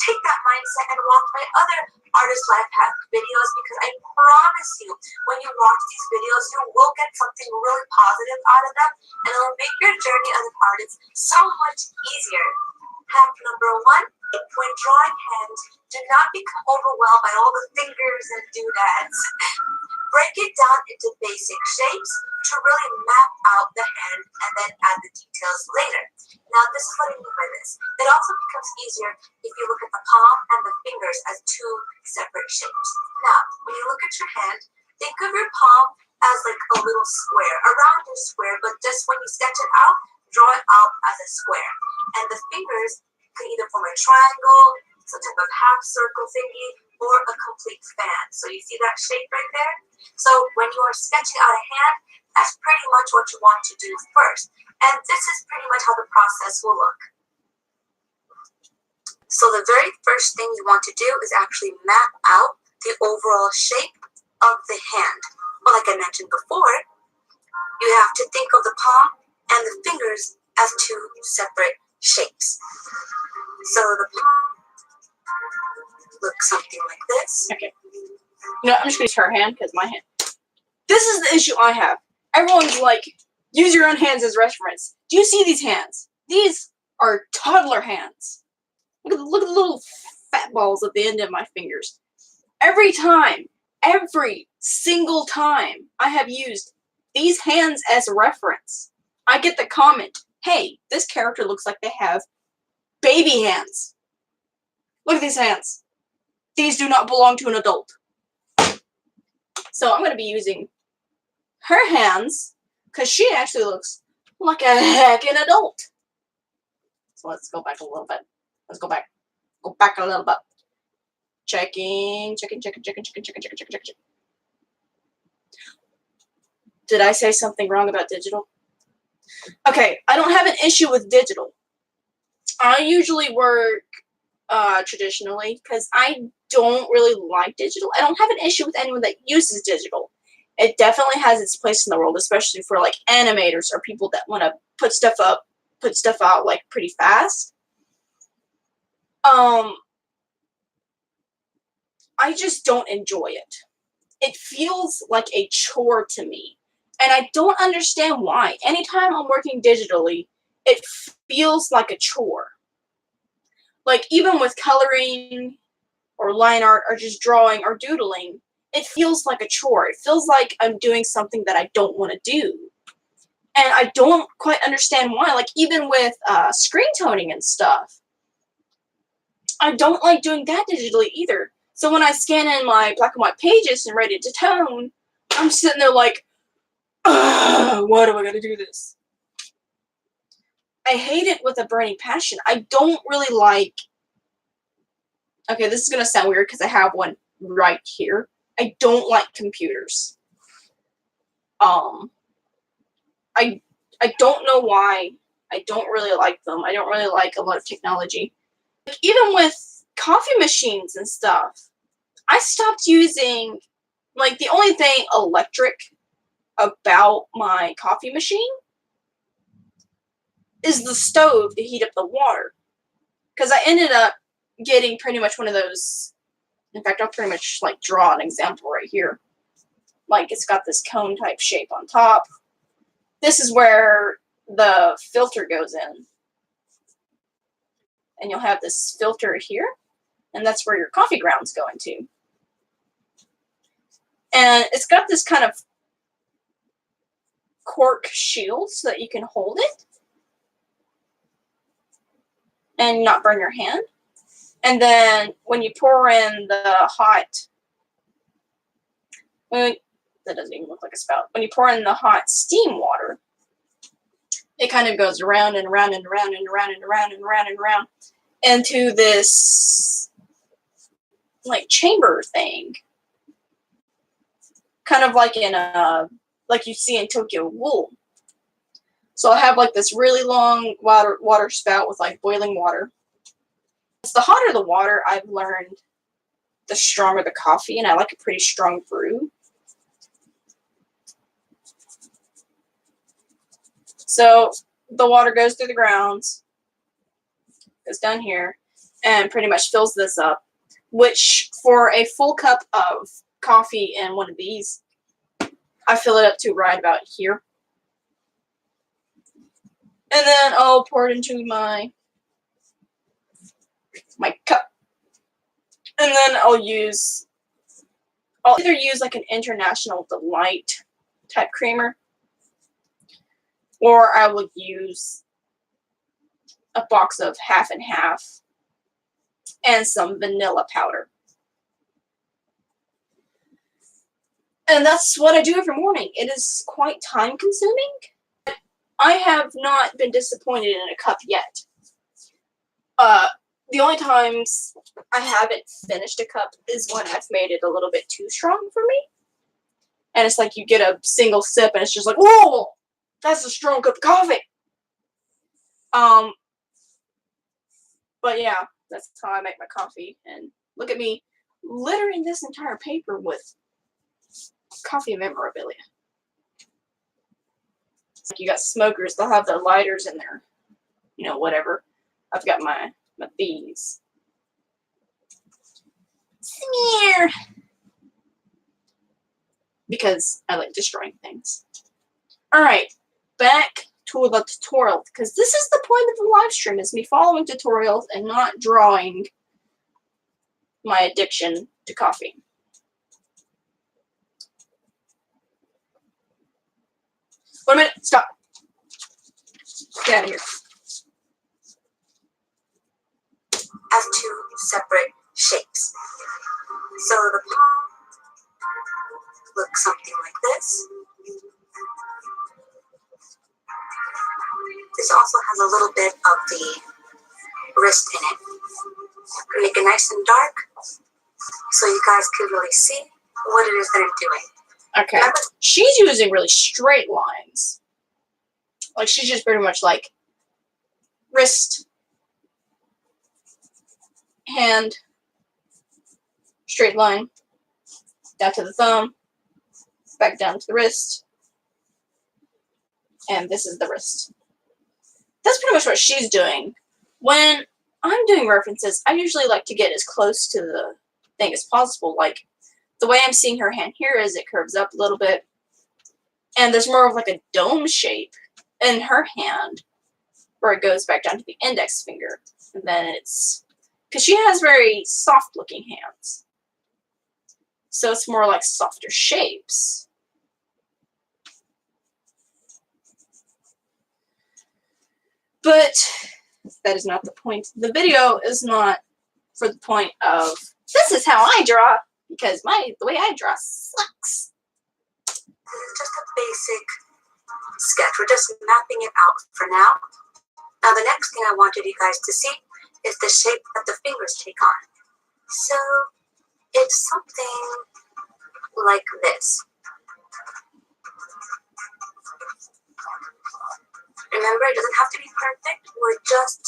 [SPEAKER 3] take that mindset and watch my other artist life hack videos, because I promise you, when you watch these videos, you will get something really positive out of them, and it will make your journey as an artist so much easier. Hack number 1, when drawing hands, do not become overwhelmed by all the fingers and doodads. Break it down into basic shapes to really map out the hand and then add the details later. Now, this is what I mean by this. It also becomes easier if you look at the palm and the fingers as 2 separate shapes. Now, when you look at your hand, think of your palm as like a little square, a rounded square, but just when you sketch it out, draw it out as a square. And the fingers can either form a triangle, some type of half circle thingy, or a complete fan. So you see that shape right there? So when you are sketching out a hand, that's pretty much what you want to do first. And this is pretty much how the process will look. So the very first thing you want to do is actually map out the overall shape of the hand. Well, like I mentioned before, you have to think of the palm and the fingers as 2 separate shapes. So the palm looks something like this.
[SPEAKER 1] Okay. No, I'm just going to use her hand because my hand. This is the issue I have. Everyone's like, use your own hands as reference. Do you see these hands? These are toddler hands. Look at the little fat balls at the end of my fingers. Every single time I have used these hands as a reference, I get the comment, hey, this character looks like they have baby hands. Look at these hands. These do not belong to an adult. So I'm going to be using her hands because she actually looks like a heckin' adult. So let's go back a little bit. Let's go back. Go back a little bit. Checking. Did I say something wrong about digital? Okay, I don't have an issue with digital. I usually work traditionally because I don't really like digital. I don't have an issue with anyone that uses digital. It definitely has its place in the world, especially for like animators or people that want to put stuff out like pretty fast. I just don't enjoy it. It feels like a chore to me. And I don't understand why. Anytime I'm working digitally, it feels like a chore. Like, even with coloring or line art or just drawing or doodling, it feels like a chore. It feels like I'm doing something that I don't want to do. And I don't quite understand why. Like, even with screen toning and stuff, I don't like doing that digitally either. So when I scan in my black and white pages and ready to tone, I'm sitting there like, why do I gotta do this? I hate it with a burning passion. I don't really like... Okay, this is gonna sound weird because I have one right here. I don't like computers. I don't know why. I don't really like them. I don't really like a lot of technology. Like, even with coffee machines and stuff, I stopped using, like, the only thing electric about my coffee machine is the stove to heat up the water. Because I ended up getting pretty much one of those. In fact, I'll pretty much like draw an example right here. Like, it's got this cone type shape on top. This is where the filter goes in. And you'll have this filter here. And that's where your coffee ground's going to. And it's got this kind of cork shield so that you can hold it and not burn your hand. And then when you pour in the hot, that doesn't even look like a spout. When you pour in the hot steam water, it kind of goes around and around and around and around and around and around and around into this like chamber thing. Kind of like in a, like you see in Tokyo Ghoul. So I have like this really long water spout with like boiling water. It's the hotter the water, I've learned, the stronger the coffee, and I like a pretty strong brew. So the water goes through the grounds, goes down here, and pretty much fills this up, which for a full cup of coffee in one of these, I fill it up to right about here. And then I'll pour it into my cup. And then I'll either use like an International Delight type creamer, or I will use a box of half and half and some vanilla powder. And that's what I do every morning. It is quite time consuming. I have not been disappointed in a cup yet. The only times I haven't finished a cup is when I've made it a little bit too strong for me. And it's like you get a single sip and it's just like, whoa, that's a strong cup of coffee. But yeah, that's how I make my coffee. And look at me littering this entire paper with coffee memorabilia. It's like you got smokers, they'll have their lighters in there, you know, whatever. I've got my bees. Smear! Because I like destroying things. Alright, back to the tutorial, because this is the point of the live stream, is me following tutorials and not drawing my addiction to coffee. Wait a minute, stop. Get out of here.
[SPEAKER 3] As two separate shapes. So the palm looks something like this. This also has a little bit of the wrist in it. Make it nice and dark so you guys can really see what it is that I'm doing.
[SPEAKER 1] Okay. She's using really straight lines. Like, she's just pretty much like wrist, hand, straight line, down to the thumb, back down to the wrist, and this is the wrist. That's pretty much what she's doing. When I'm doing references, I usually like to get as close to the thing as possible. Like, the way I'm seeing her hand here is it curves up a little bit, and there's more of like a dome shape in her hand, where it goes back down to the index finger. And then it's, because she has very soft looking hands, so it's more like softer shapes. But that is not the point. The video is not for the point of, this is how I draw, because the way I draw sucks.
[SPEAKER 3] This is just a basic sketch. We're just mapping it out for now. Now the next thing I wanted you guys to see is the shape that the fingers take on. So it's something like this. Remember, it doesn't have to be perfect. We're just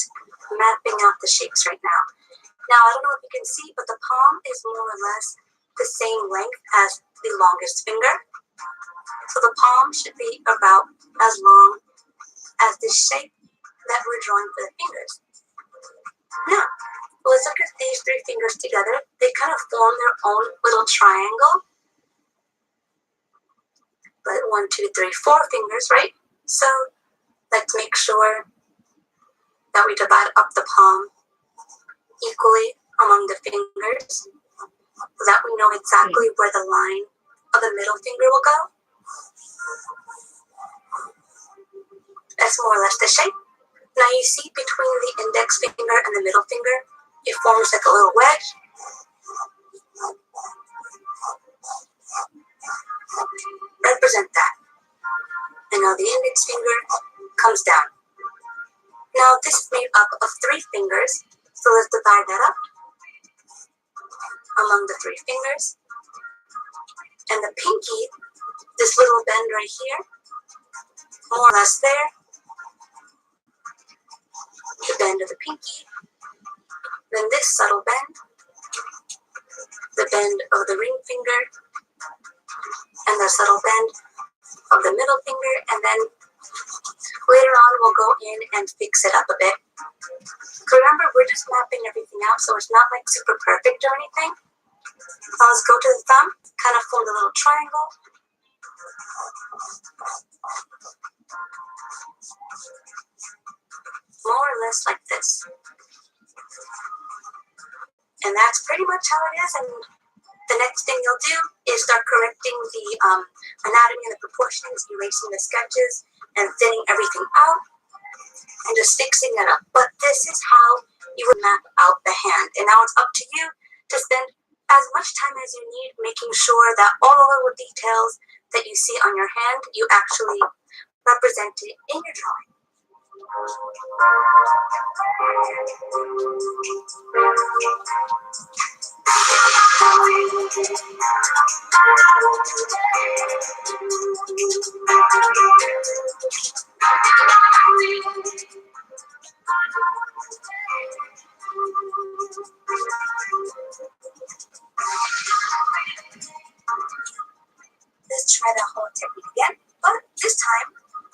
[SPEAKER 3] mapping out the shapes right now. Now, I don't know if you can see, but the palm is more or less the same length as the longest finger. So the palm should be about as long as the shape that we're drawing for the fingers. Now, let's look at these three fingers together. They kind of form their own little triangle. But 1, 2, 3, 4 fingers, right? So let's make sure that we divide up the palm equally among the fingers so that we know exactly where the line of the middle finger will go. That's more or less the shape. Now you see between the index finger and the middle finger, it forms like a little wedge. Represent that. And now the index finger comes down. Now this is made up of 3 fingers, so let's divide that up among the 3 fingers. And the pinky, this little bend right here, more or less there. The bend of the pinky. Then this subtle bend, the bend of the ring finger, and the subtle bend of the middle finger, and then later on we'll go in and fix it up a bit. So remember, we're just mapping everything out, so it's not like super perfect or anything. So let's go to the thumb, kind of form a little triangle. More or less like this. And that's pretty much how it is. And the next thing you'll do is start correcting the anatomy and the proportions, erasing the sketches, and thinning everything out, and just fixing it up. But this is how you would map out the hand. And now it's up to you to spend as much time as you need making sure that all the little details that you see on your hand, you actually represent it in your drawing. Let's try that whole technique again, but this time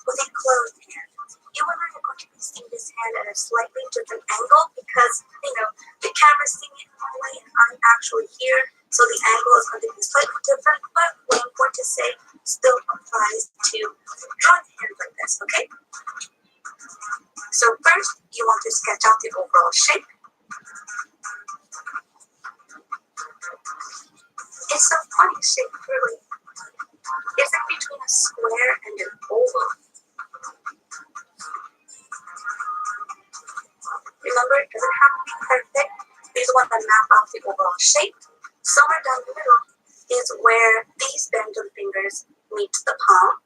[SPEAKER 3] with a closed hand. You and I are going to be seeing this hand at a slightly different angle because, the camera's seeing it one way and I'm actually here, so the angle is going to be slightly different, but what I'm going to say still applies to drawing a hand like this, okay? So first, you want to sketch out the overall shape. It's a funny shape, really. It's in between a square and an oval. shape. Somewhere down the middle is where these bend of the fingers meet the palm.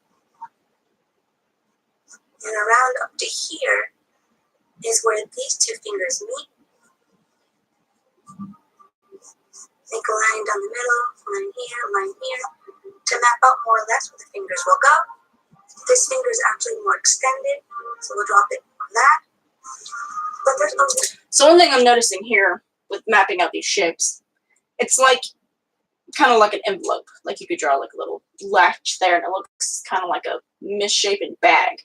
[SPEAKER 3] And around up to here is where these two fingers meet. Make a line down the middle, line here, to map out more or less where the fingers will go. This finger is actually more extended, so we'll drop it on that. But there's only...
[SPEAKER 1] So one thing I'm noticing here with mapping out these shapes, it's like kind of like an envelope. Like you could draw like a little latch there, and it looks kind of like a misshapen bag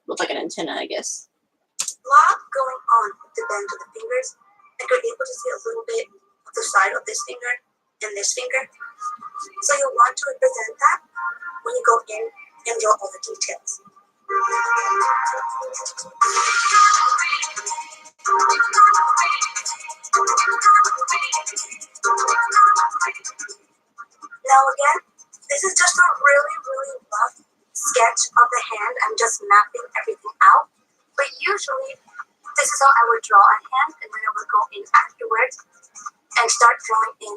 [SPEAKER 1] with like an antenna, I guess.
[SPEAKER 3] A lot going on with the bend of the fingers, and you're able to see a little bit of the side of this finger and this finger. So you'll want to represent that when you go in and draw all the details. Now again, this is just a really, really rough sketch of the hand. I'm just mapping everything out. But usually, this is how I would draw a hand, and then I would go in afterwards and start drawing in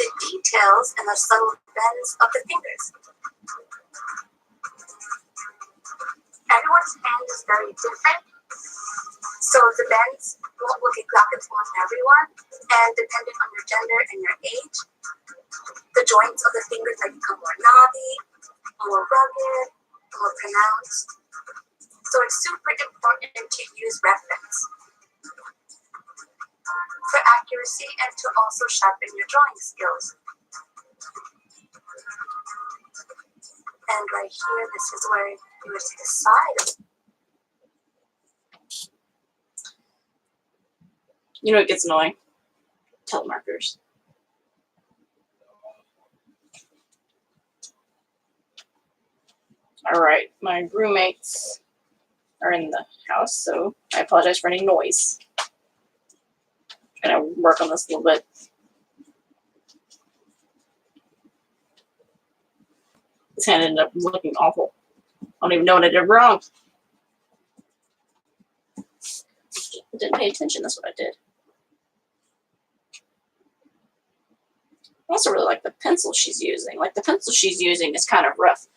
[SPEAKER 3] the details and the subtle bends of the fingers. Everyone's hand is very different, so the bends won't look exactly the same on everyone, and depending on your gender and your age, the joints of the fingers might become more knobby, more rugged, more pronounced. So it's super important to use reference for accuracy and to also sharpen your drawing skills. And right here, this is where you would see the side of it.
[SPEAKER 1] You know what gets annoying? Telemarketers. Alright, my roommates are in the house, so I apologize for any noise. I'm gonna work on this a little bit. This hand ended up looking awful. I don't even know what I did wrong. I didn't pay attention, that's what I did. I also really like the pencil she's using. Like, the pencil she's using is kind of rough.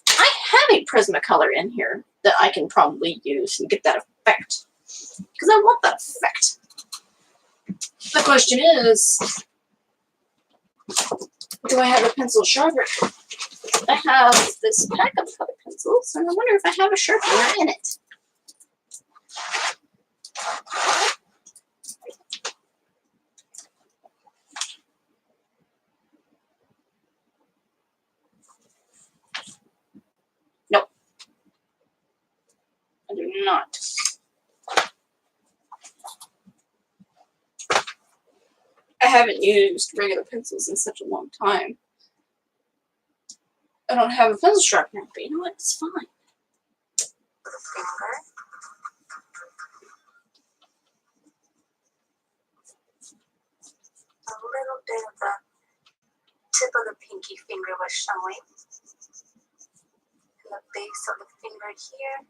[SPEAKER 1] I have a Prismacolor in here that I can probably use and get that effect. Because I want that effect. The question is, do I have a pencil sharpener? I have this pack of color pencils, and I wonder if I have a sharpener in it. Nope. I do not. I haven't used regular pencils in such a long time. I don't have a pencil sharpener, but you know what? It's fine.
[SPEAKER 3] Finger. A little bit of the tip of the pinky finger was showing. And the base of the finger here.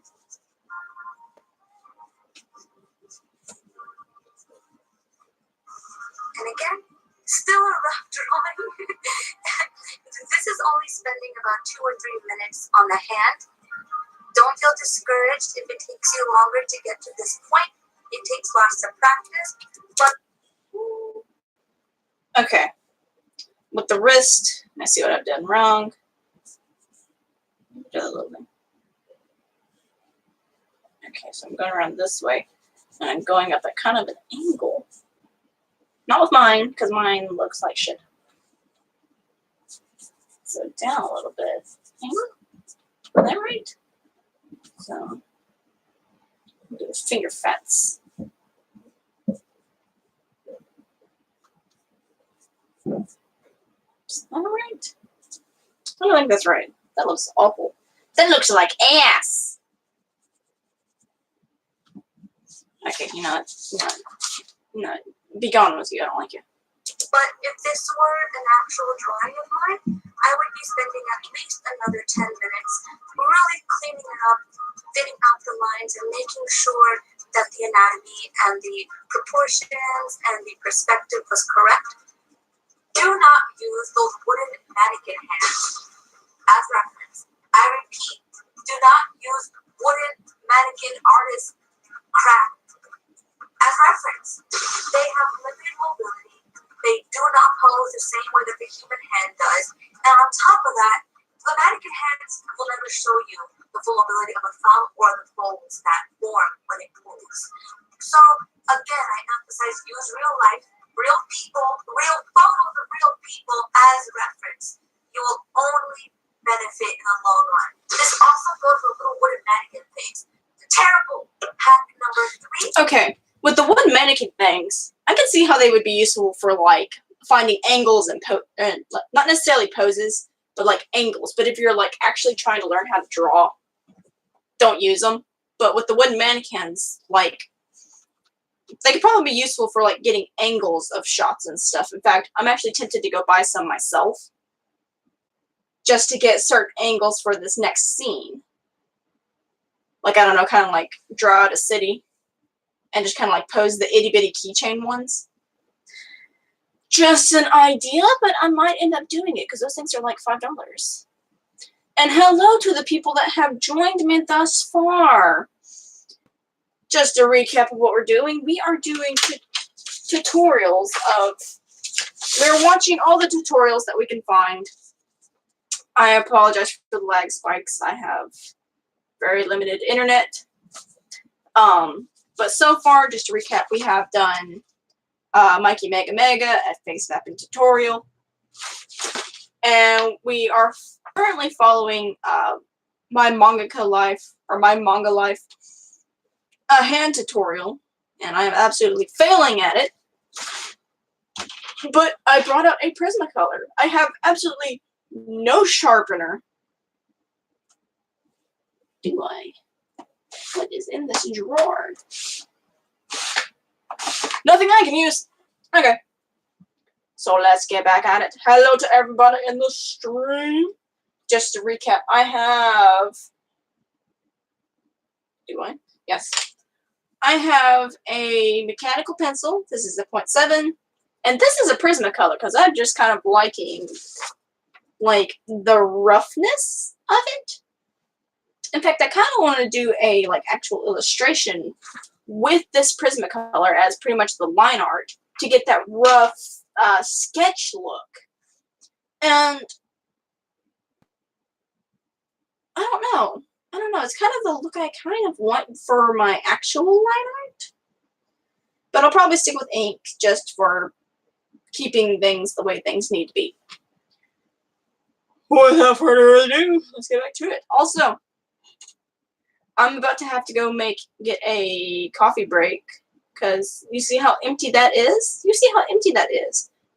[SPEAKER 3] And again, still a rough drawing. This is only spending about 2 or 3 minutes on the hand. Don't feel discouraged if it takes you longer to get to this point. It takes lots of practice, but...
[SPEAKER 1] Okay. With the wrist, I see what I've done wrong. Do a little bit. Okay, so I'm going around this way, and I'm going up at kind of an angle. Not with mine, because mine looks like shit. So down a little bit. Is that right? So, do the finger fats. Is that right? I don't think that's right. That looks awful. That looks like ass. Okay, you know what? No, be gone with you. I don't like you.
[SPEAKER 3] But if this were an actual drawing of mine, I would be spending at least another 10 minutes really cleaning it up, fitting out the lines, and making sure that the anatomy and the proportions and the perspective was correct, do not use those wooden mannequin hands as reference. I repeat, do not use wooden mannequin artist craft as reference. They have limited mobility. They do not pose the same way that the human hand does. And on top of that, the mannequin hands will never show you the full ability of a thumb or the folds that form when it moves. So again, I emphasize use real life, real people, real photos of real people as reference. You will only benefit in the long run. This also goes with little wooden mannequin things. Terrible. Hack number 3.
[SPEAKER 1] Okay, with the wooden mannequin things, I can see how they would be useful for like finding angles and not necessarily poses, but like angles. But if you're like actually trying to learn how to draw, don't use them. But with the wooden mannequins, like they could probably be useful for like getting angles of shots and stuff. In fact, I'm actually tempted to go buy some myself, just to get certain angles for this next scene. Like, I don't know, kind of like draw out a city and just kind of like pose the itty bitty keychain ones. Just an idea, but I might end up doing it because those things are like $5. And hello to the people that have joined me thus far. Just a recap of what we're doing. We are doing tutorials of... We're watching all the tutorials that we can find. I apologize for the lag spikes. I have very limited internet. But so far, just to recap, we have done Mikey Mega Mega at face mapping tutorial. And we are currently following my manga life, a hand tutorial. And I am absolutely failing at it. But I brought out a Prismacolor. I have absolutely no sharpener. Do I? What is in this drawer? Nothing I can use. Okay. So let's get back at it. Hello to everybody in the stream. Just to recap, I have... Do I? Yes. I have a mechanical pencil. This is a 0.7. And this is a Prismacolor because I'm just kind of liking like the roughness of it. In fact, I kind of want to do a like actual illustration with this Prismacolor as pretty much the line art to get that rough sketch look. And I don't know. It's kind of the look I kind of want for my actual line art. But I'll probably stick with ink just for keeping things the way things need to be. Without further ado, let's get back to it. Also, I'm about to have to go get a coffee break because you see how empty that is?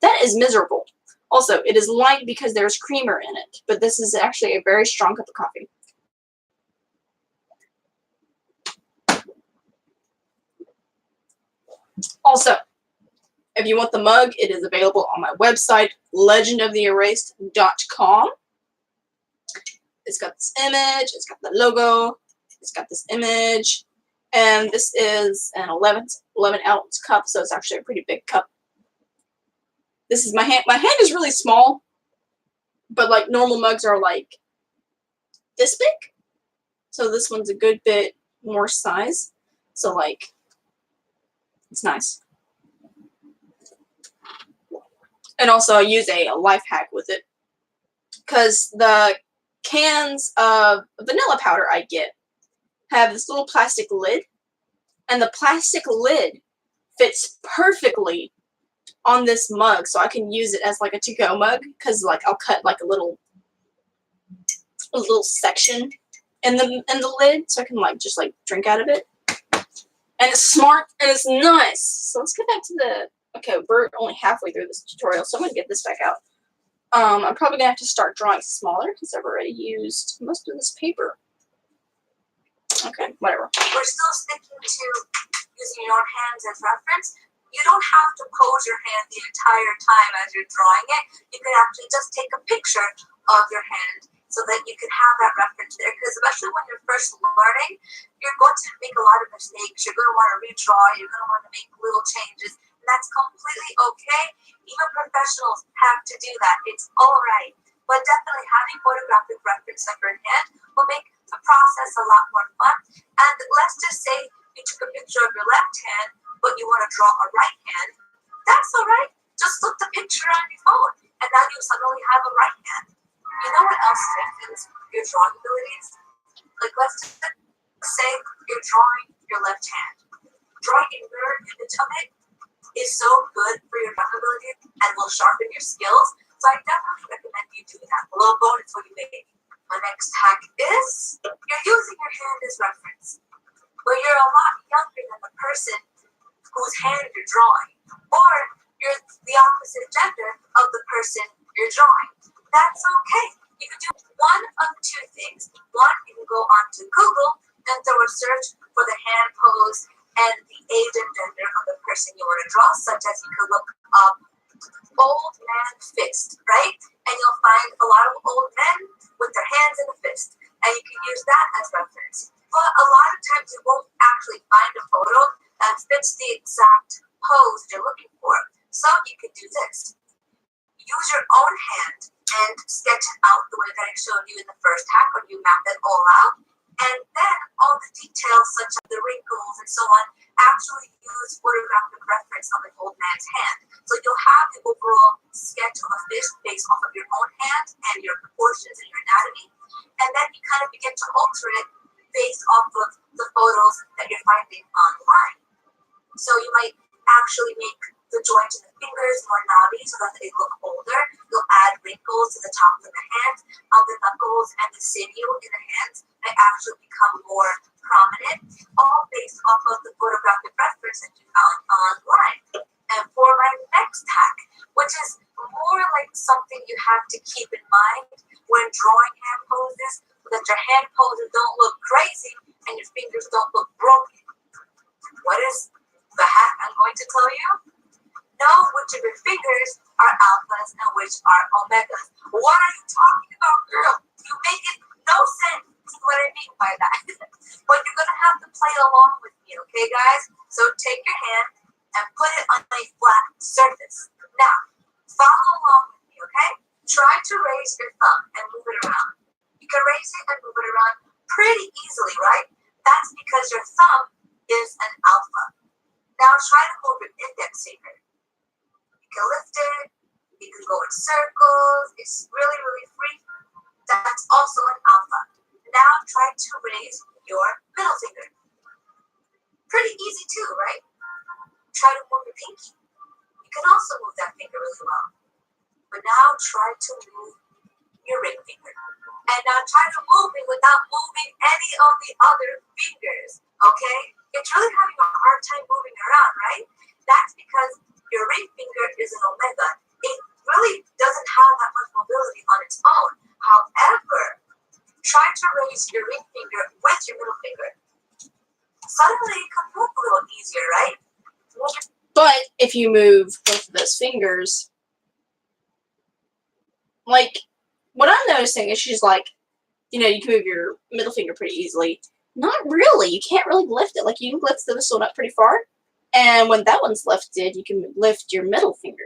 [SPEAKER 1] That is miserable. Also, it is light because there's creamer in it, but this is actually a very strong cup of coffee. Also, if you want the mug, it is available on my website, legendoftheerased.com. It's got this image, it's got the logo, it's got this image, and this is an 11 ounce cup, so it's actually a pretty big cup. This is my hand. My hand is really small, but like normal mugs are like this big. So this one's a good bit more size. So like, it's nice. And also I use a life hack with it. Because the cans of vanilla powder I get have this little plastic lid. And the plastic lid fits perfectly on this mug. So I can use it as like a to-go mug. Because like I'll cut like a little section in the lid. So I can like just like drink out of it. And it's smart and it's nice. So let's get back to the... Okay, we're only halfway through this tutorial, so I'm going to get this back out. I'm probably going to have to start drawing smaller because I've already used most of this paper. Okay, whatever.
[SPEAKER 3] We're still sticking to using your hands as reference. You don't have to pose your hand the entire time as you're drawing it. You can actually just take a picture of your hand, so that you can have that reference there. Because especially when you're first learning, you're going to make a lot of mistakes. You're going to want to redraw. You're going to want to make little changes. And that's completely okay. Even professionals have to do that. It's all right. But definitely having photographic reference of your hand will make the process a lot more fun. And let's just say you took a picture of your left hand, but you want to draw a right hand. That's all right. Just look the picture on your phone, and now you suddenly have a right hand. You know what else strengthens your drawing abilities? Like, let's just say you're drawing your left hand. Drawing a mirror image of it is so good for your drawing ability and will sharpen your skills. So I definitely recommend you do that. A little bonus for you, baby. My next hack is you're using your hand as reference. Where you're a lot younger than the person whose hand you're drawing, or you're the opposite gender of the person you're drawing. That's okay. You can do one of two things. One, you can go onto Google and throw a search for the hand pose and the age and gender of the person you want to draw, such as you could look up old man fist, right? And you'll find a lot of old men with their hands in a fist, and you can use that as reference. But a lot of times you won't actually find a photo that fits the exact pose you're looking for. So you can do this. Use your own hand and sketch it out the way that I showed you in the first hack when you map it all out. And then all the details such as the wrinkles and so on actually use photographic reference of an old man's hand. So you'll have the overall sketch of a fish based off of your own hand and your proportions and your anatomy. And then you kind of begin to alter it based off of the photos that you're finding online. So you might actually make the joint in the fingers more knobby so that they look older. You'll add wrinkles to the top of the hand, how the knuckles and the sinew in the hands may actually become more prominent, all based off of the photographic reference that you found online. And for my next hack, which is more like something you have to keep in mind when drawing hand poses, so that your hand poses don't look crazy and your fingers don't look broken. What is the hack I'm going to tell you? Know which of your fingers are alphas and which are omegas. What are you talking about, girl? You make it no sense. This is what I mean by that. But you're going to have to play along with me, okay, guys? So take your hand and put it on a flat surface. Now, follow along with me, okay? Try to raise your thumb and move it around. You can raise it and move it around pretty easily, right? That's because your thumb is an alpha. Now try to hold your index finger. You can lift it, you can go in circles, it's really, really free. That's also an alpha. Now try to raise your middle finger. Pretty easy too, right? Try to move your pinky. You can also move that finger really well. But now try to move your ring finger. And now try to move it without moving any of the other fingers, okay? It's really having a hard time moving around, right? That's because your ring finger is an omega. It really doesn't have that much mobility on its own. However, try to raise your ring finger with your middle finger. Suddenly it can move a little easier, right?
[SPEAKER 1] But if you move both of those fingers, like, what I'm noticing is she's like, you know, you can move your middle finger pretty easily. Not really. You can't really lift it. Like, you can lift this one up pretty far. And when that one's lifted, you can lift your middle finger.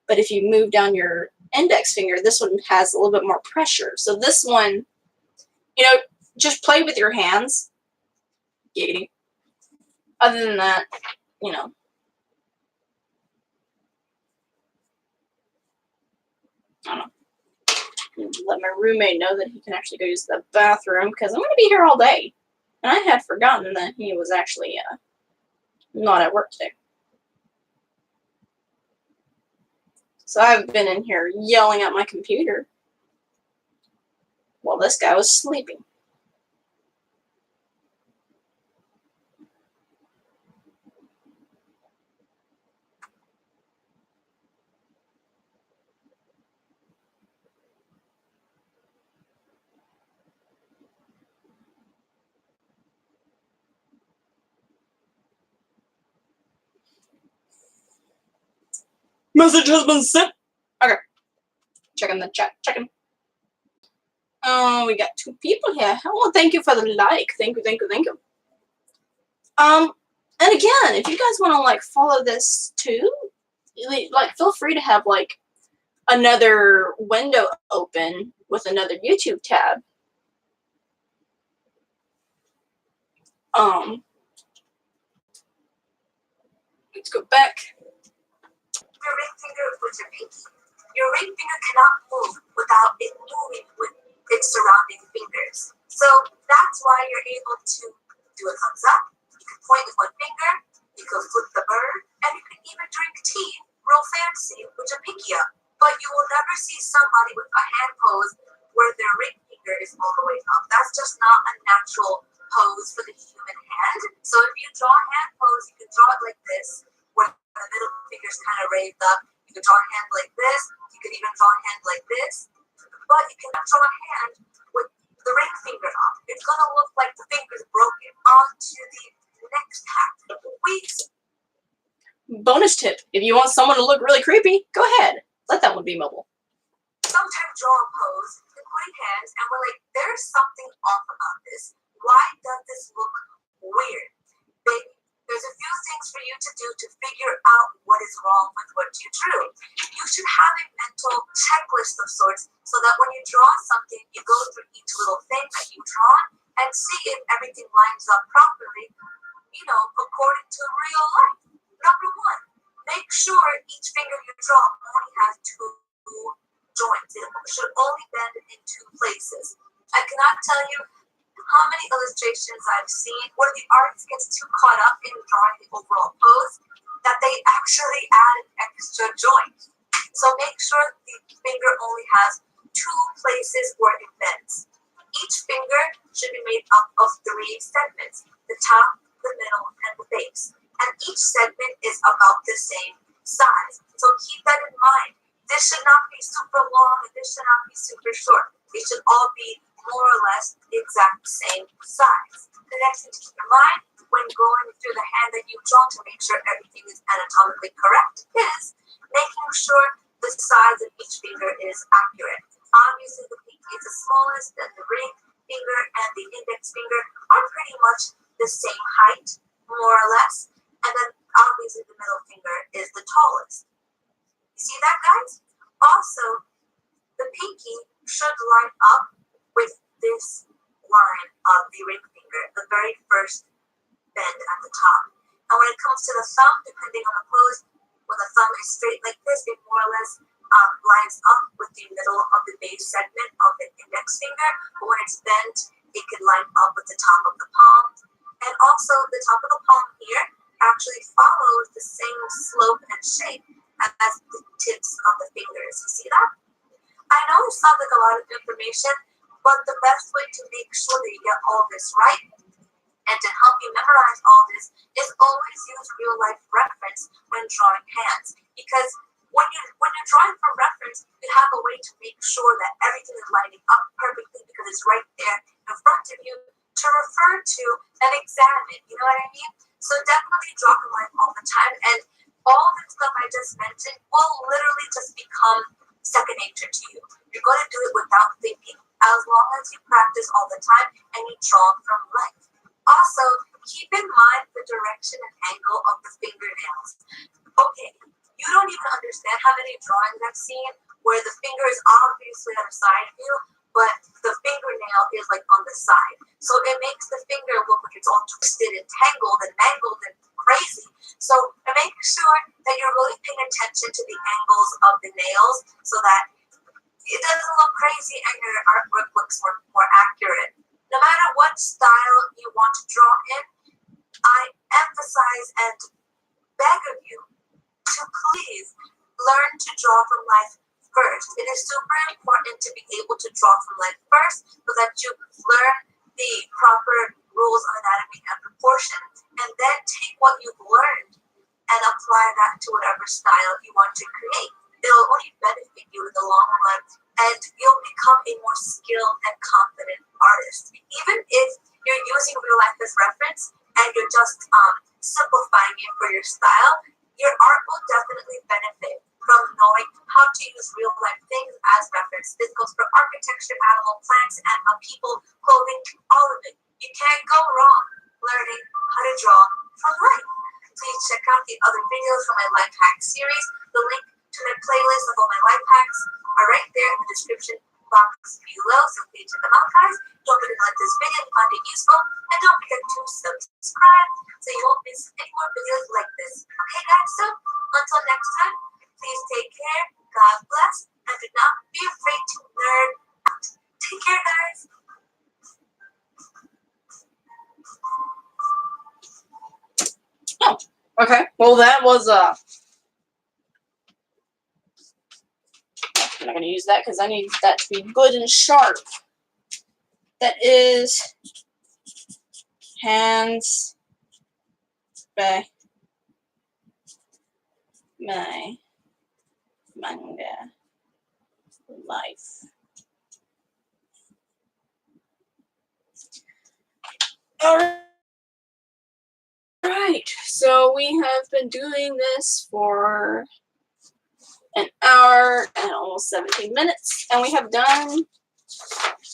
[SPEAKER 1] But if you move down your index finger, this one has a little bit more pressure. So this one, you know, just play with your hands. Giggity. Other than that, you know. I don't know. Let my roommate know that he can actually go use the bathroom because I'm going to be here all day. And I had forgotten that he was actually not at work today. So I've been in here yelling at my computer while this guy was sleeping. Message has been sent. Okay. Checking the chat. Checking. Oh, we got 2 people here. Oh, thank you for the like. Thank you, thank you, thank you. And again, if you guys want to like follow this too, like feel free to have like another window open with another YouTube tab. Let's go back.
[SPEAKER 3] Your ring finger with your pinky. Your ring finger cannot move without it moving with its surrounding fingers. So that's why you're able to do a thumbs up. You can point with one finger. You can flip the bird, and you can even drink tea real fancy with your pinky up. But you will never see somebody with a hand pose where their ring finger is all the way up. That's just not a natural pose for the human hand. So if you draw a hand pose, you can draw it like this, where the middle finger is kind of raised up. You can draw a hand like this. You can even draw a hand like this. But you cannot draw a hand with the ring finger up. It's going to look like the finger's broken. On to the next hack.
[SPEAKER 1] Bonus tip, if you want someone to look really creepy, go ahead. Let that one be mobile.
[SPEAKER 3] Sometimes draw a pose, including hands, and we're like, there's something off about this. Why does this look weird? Baby, there's a few things for you to do to figure out what is wrong with what you drew. You should have a mental checklist of sorts so that when you draw something, you go through each little thing that you draw and see if everything lines up properly, according to real life. Number 1, make sure each finger you draw only has 2 joints. It should only bend in 2 places. I cannot tell you how many illustrations I've seen where the artist gets too caught up in drawing the overall pose that they actually add an extra joint. So make sure the finger only has 2 places where it bends. Each finger should be made up of 3 segments, the top, the middle, and the base. And each segment is about the same size. So keep that in mind. This should not be super long and this should not be super short. They should all be more or less the exact same size. The next thing to keep in mind when going through the hand that you draw to make sure everything is anatomically correct is making sure the size of each finger is accurate. Obviously, the pinky is the smallest, and the ring finger and the index finger are pretty much the same height, more or less. And then obviously the middle finger is the tallest. You see that, guys? Also, the pinky should line up with this line of the ring finger, the very first bend at the top. And when it comes to the thumb, depending on the pose, when the thumb is straight like this, it more or less lines up with the middle of the base segment of the index finger. But when it's bent, it can line up with the top of the palm. And also, the top of the palm here actually follows the same slope and shape as the tips of the fingers. You see that? I know it sounds like a lot of information, but the best way to make sure that you get all this right and to help you memorize all this is always use real life reference when drawing hands. Because when you're drawing from reference, you have a way to make sure that everything is lining up perfectly because it's right there in front of you to refer to and examine. You know what I mean? So definitely draw from life all the time, and all the stuff I just mentioned will literally just become second nature to you. You're going to do it without thinking, as long as you practice all the time and you draw from life. Also, keep in mind the direction and angle of the fingernails. Okay, you don't even understand how many drawings I've seen where the finger is obviously on the side of you, but the fingernail is like on the side. So it makes the finger look like it's all twisted and tangled and mangled and crazy. So make sure that you're really paying attention to the angles of the nails so that it doesn't look crazy and your artwork looks more accurate. No matter what style you want to draw in, I emphasize and beg of you to please learn to draw from life first. It is super important to be able to draw from life first so that you learn the proper rules of anatomy and proportion, and then take what you've learned and apply that to whatever style you want to create. It'll only benefit you in the long run, and you'll become a more skilled and confident artist. Even if you're using real life as reference and you're just simplifying it for your style, your art will definitely benefit from knowing how to use real life things as reference environments. This goes for architecture, animal, plants, and people, clothing, all of it. You can't go wrong learning how to draw from life. Please check out the other videos from my life hack series. The link to my playlist of all my life hacks are right there in the description box below, so please check them out, guys. Don't forget to like this video if you find it useful, and don't forget to subscribe so you won't miss any more videos like this. Okay, guys, so until next time, please take care, God bless, and do not be afraid to nerd out. Take care, guys.
[SPEAKER 1] Oh, okay. Well, that was I'm not gonna use that because I need that to be good and sharp. That is hands by my manga life. Alright, so we have been doing this for an hour and almost 17 minutes, and we have done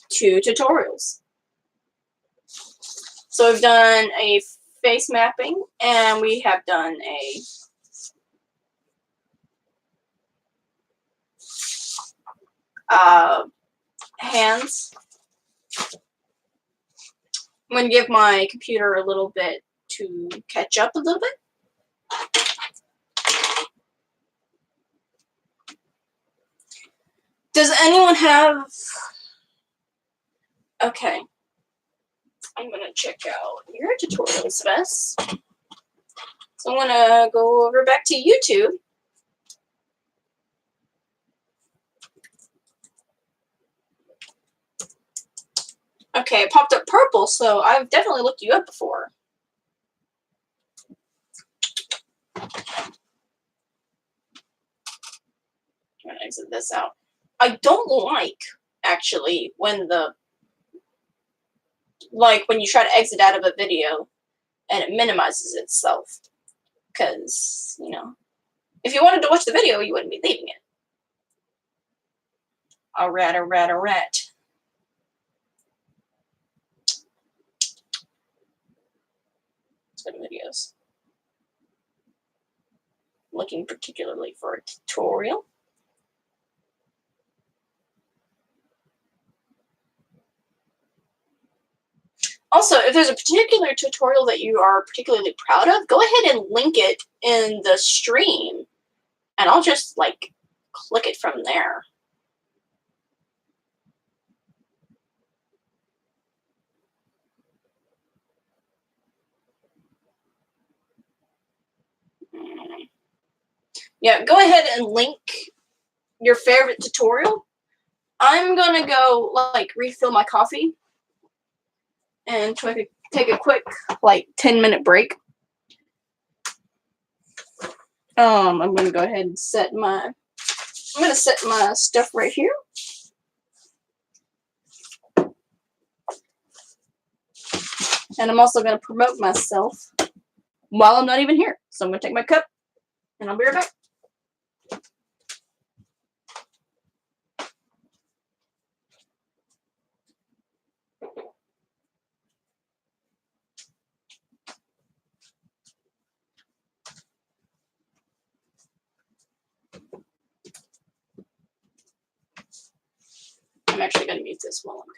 [SPEAKER 1] 2 tutorials. So we've done a face mapping, and we have done a hands. I'm going to give my computer a little bit to catch up a little bit. Does anyone have... Okay. I'm going to check out your tutorials, Vess. So I'm going to go over back to YouTube. Okay, it popped up purple, so I've definitely looked you up before. I'm going to exit this out. I don't like, actually, when when you try to exit out of a video and it minimizes itself. Because, you know, if you wanted to watch the video, you wouldn't be leaving it. Alright. Let's go to videos. Looking particularly for a tutorial. Also, if there's a particular tutorial that you are particularly proud of, go ahead and link it in the stream, and I'll just, like, click it from there. Yeah, go ahead and link your favorite tutorial. I'm gonna go, like, refill my coffee and take a quick, like, 10-minute break. I'm gonna go ahead and set my stuff right here. And I'm also gonna promote myself while I'm not even here. So I'm gonna take my cup and I'll be right back. I'm actually gonna mute this while I'm gone.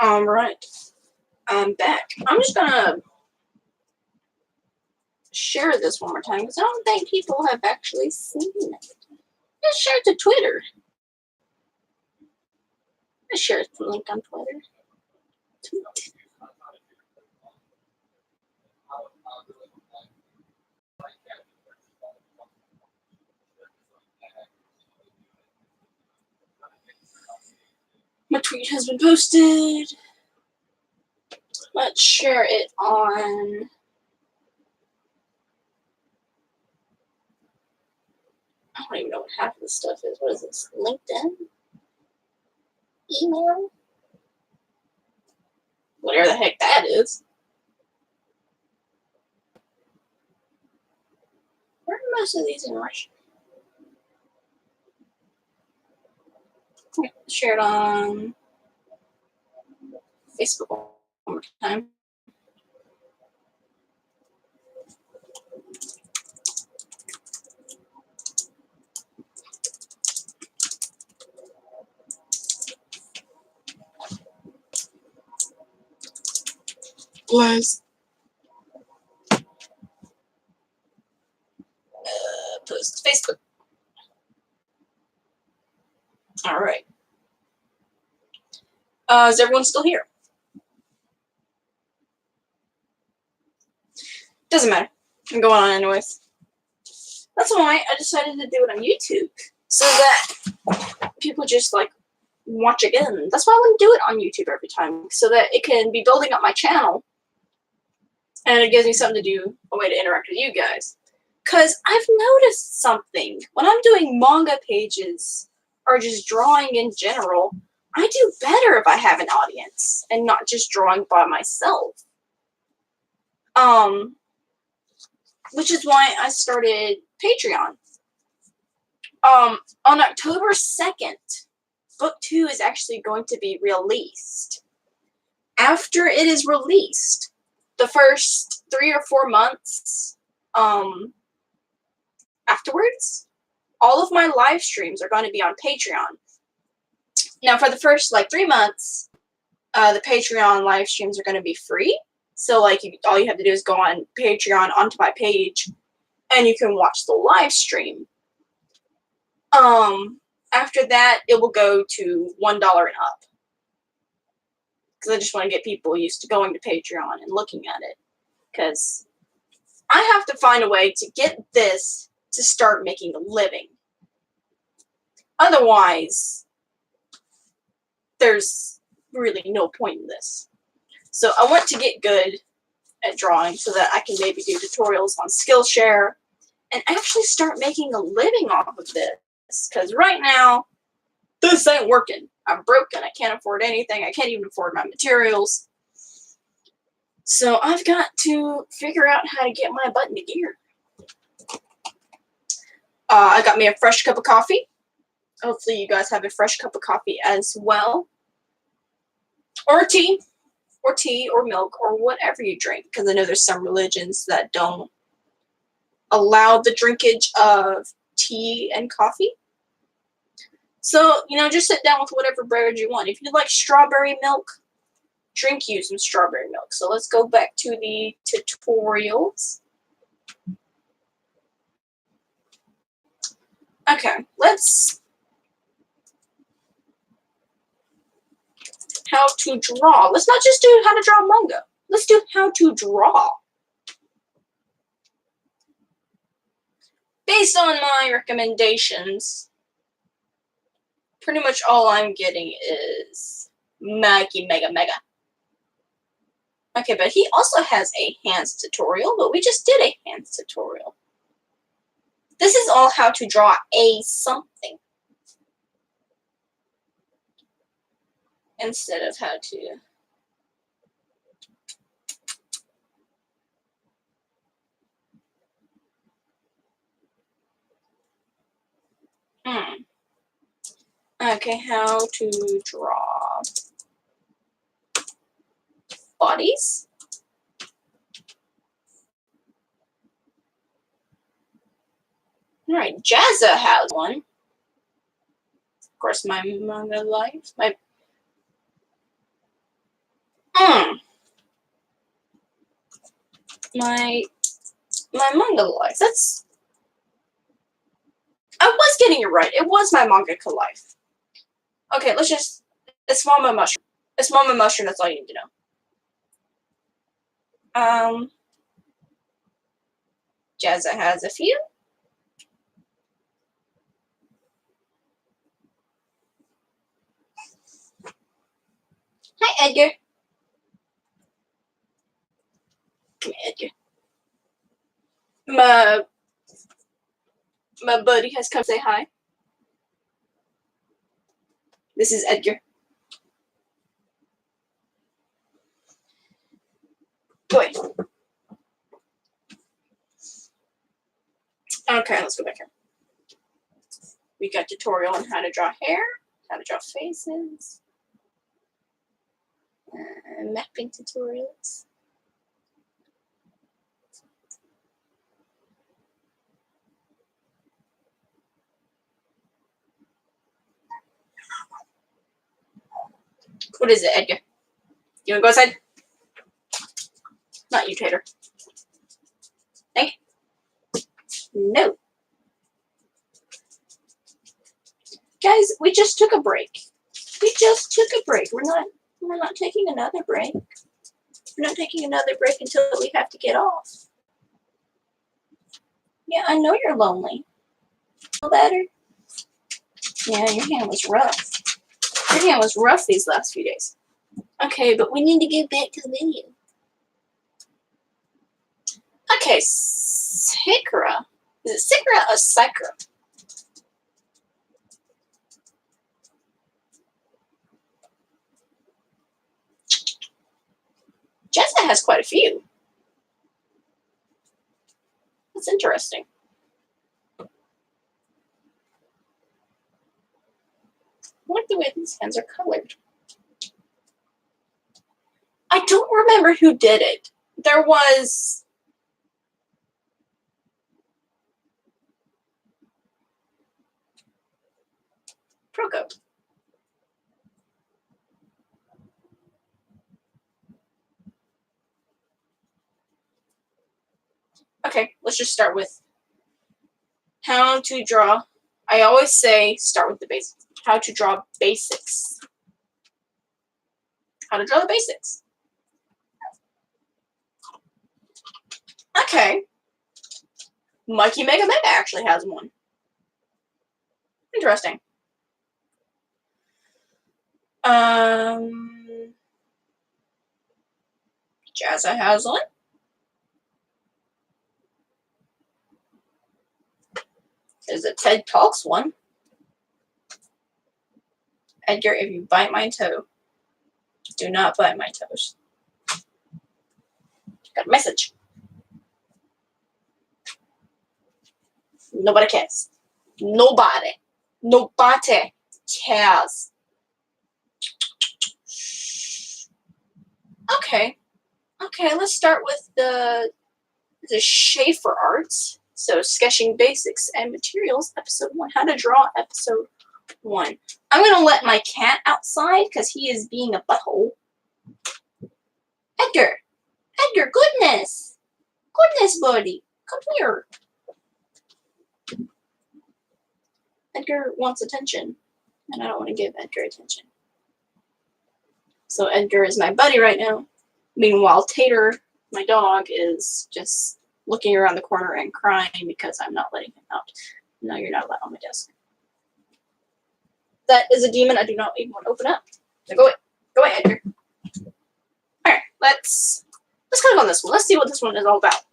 [SPEAKER 1] Alright. I'm back. I'm just gonna share this one more time because I don't think people have actually seen it. Just share it to Twitter. Just share the link on Twitter. Tweet. My tweet has been posted. Let's share it on. I don't even know what half of this stuff is. What is this? LinkedIn? Email? Whatever the heck that is. Where are most of these in Russian? Share it on Facebook one more time. Bless. Post Facebook. All right. Is everyone still here? Doesn't matter. I'm going on anyways. That's why I decided to do it on YouTube, so that people just like watch again. That's why I want to do it on YouTube every time, so that it can be building up my channel, and it gives me something to do, a way to interact with you guys. Because I've noticed something. When I'm doing manga pages, or just drawing in general, I do better if I have an audience, and not just drawing by myself. Which is why I started Patreon. On October 2nd, Book 2 is actually going to be released. After it is released, the first 3 or 4 months afterwards, all of my live streams are going to be on Patreon. Now, for the first 3 months, the Patreon live streams are going to be free. So all you have to do is go on Patreon onto my page, and you can watch the live stream. After that, it will go to $1 and up. Because I just want to get people used to going to Patreon and looking at it. Because I have to find a way to get this to start making a living. Otherwise, there's really no point in this. So I want to get good at drawing so that I can maybe do tutorials on Skillshare and actually start making a living off of this. Because right now, this ain't working. I'm broken. I can't afford anything. I can't even afford my materials. So I've got to figure out how to get my butt into gear. I got me a fresh cup of coffee. Hopefully you guys have a fresh cup of coffee as well. Or tea. Or tea or milk or whatever you drink. Because I know there's some religions that don't allow the drinkage of tea and coffee. So, just sit down with whatever beverage you want. If you like strawberry milk, drink you some strawberry milk. So let's go back to the tutorials. Okay, let's... How to draw. Let's not just do how to draw manga. Let's do how to draw. Based on my recommendations, pretty much all I'm getting is Maggie Mega Mega. Okay, but he also has a hands tutorial, but we just did a hands tutorial. This is all how to draw a something. Instead of how to... Okay, how to draw bodies. Alright, Jazza has one. Of course, my manga life. My manga life. I was getting it right. It was my manga life. Okay, let's just. It's Mama Mushroom. It's Mama Mushroom. That's all you need to know. Jazza has a few. Hi, Edgar. Come here, Edgar. My buddy has come to say hi. This is Edgar. Wait. Okay, let's go back here. We got tutorial on how to draw hair, how to draw faces, mapping tutorials. What is it, Edgar? You wanna go outside? Not you, Tater. Thank you. No. Guys, we just took a break. We're not taking another break. We're not taking another break until we have to get off. Yeah, I know you're lonely. Feel better? Yeah, your hand was rough. Your hand was rough these last few days. Okay, but we need to get back to the video. Okay, Sakura. Is it Sakura or Sakura? Jessica has quite a few. That's interesting. I like the way these hands are colored. I don't remember who did it. There was... Proko. Okay, let's just start with how to draw. I always say start with the basics. How to draw basics. How to draw the basics. Okay. Mikey Mega Mega actually has one. Interesting. Jazza has one. There's a Ted Talks one. Edgar, if you bite my toe, do not bite my toes. Got a message. Nobody cares. Nobody cares. Okay, let's start with the Schaefer Arts. So, Sketching Basics and Materials, Episode 1. How to Draw, Episode 1. I'm going to let my cat outside because he is being a butthole. Edgar, goodness, buddy, come here. Edgar wants attention, and I don't want to give Edgar attention. So Edgar is my buddy right now. Meanwhile, Tater, my dog, is just looking around the corner and crying because I'm not letting him out. No, you're not allowed on my desk. That is a demon I do not even want to open up. So go away, Edgar. Alright, let's click on this one. Let's see what this one is all about.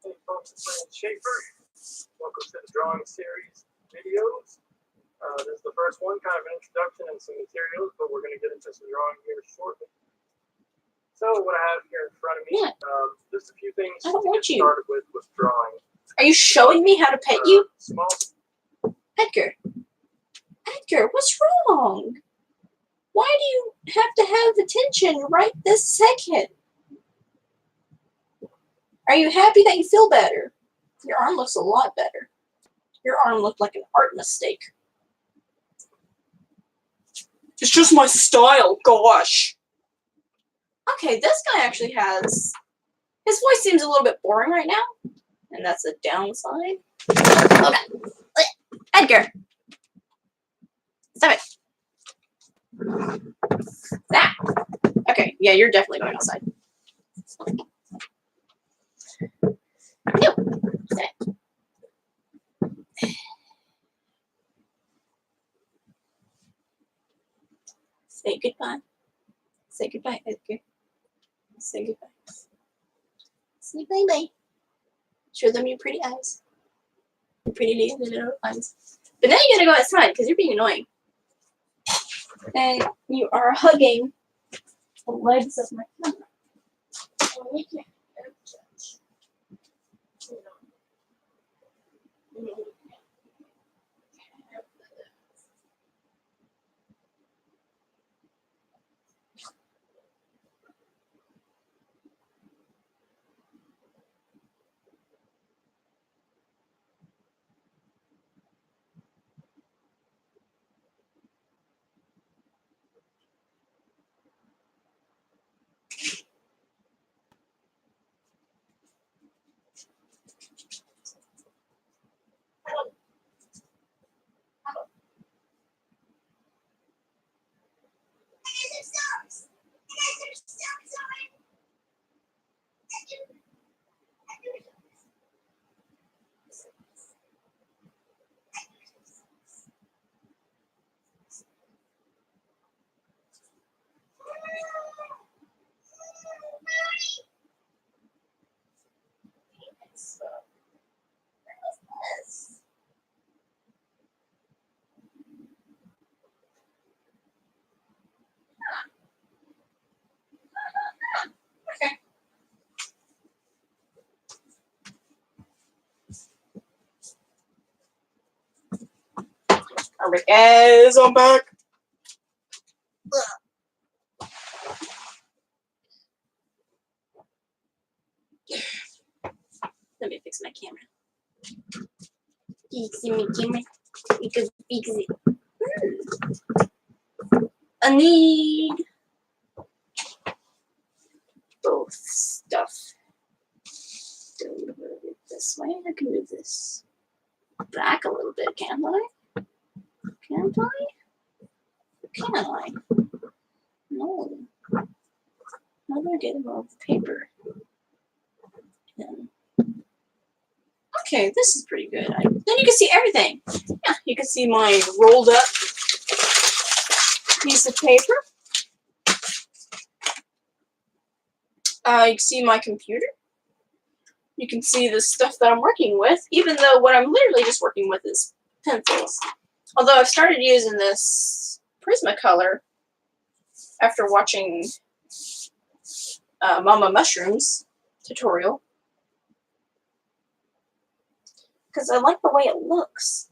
[SPEAKER 4] Hey folks, it's Brandon Schaefer. Welcome to the drawing series videos. This is the first one, kind of an introduction and some materials, but we're going to get into some drawing here shortly. So what I have here in front of me, just a few things to get started with drawing.
[SPEAKER 1] Are you showing me how to pet you?
[SPEAKER 4] Small.
[SPEAKER 1] Edgar, what's wrong? Why do you have to have attention right this second? Are you happy that you feel better? Your arm looks a lot better. Your arm looked like an art mistake. It's just my style, gosh. Okay, this guy actually has... His voice seems a little bit boring right now. And that's a downside. Okay. Edgar! Stop it. That. Okay, yeah, you're definitely going outside. No. Stay. Say goodbye. Say goodbye, Edgar. Say goodbye. Say bye-bye. Show them your pretty eyes. Your pretty little eyes. But now you gotta go outside because you're being annoying. And you are hugging the legs of my camera. Oh, we can't. Alright guys, I'm back. Let me fix my camera. Fix my camera. Because fix it. I need both stuff. Don't move it this way. I can move this back a little bit, can't I? Can't I? Can I? No. How do I get them off the paper? Okay, this is pretty good. Then you can see everything. Yeah, you can see my rolled up piece of paper. You can see my computer. You can see the stuff that I'm working with, even though what I'm literally just working with is pencils. Although I've started using this Prismacolor after watching Mama Mushroom's tutorial. Because I like the way it looks.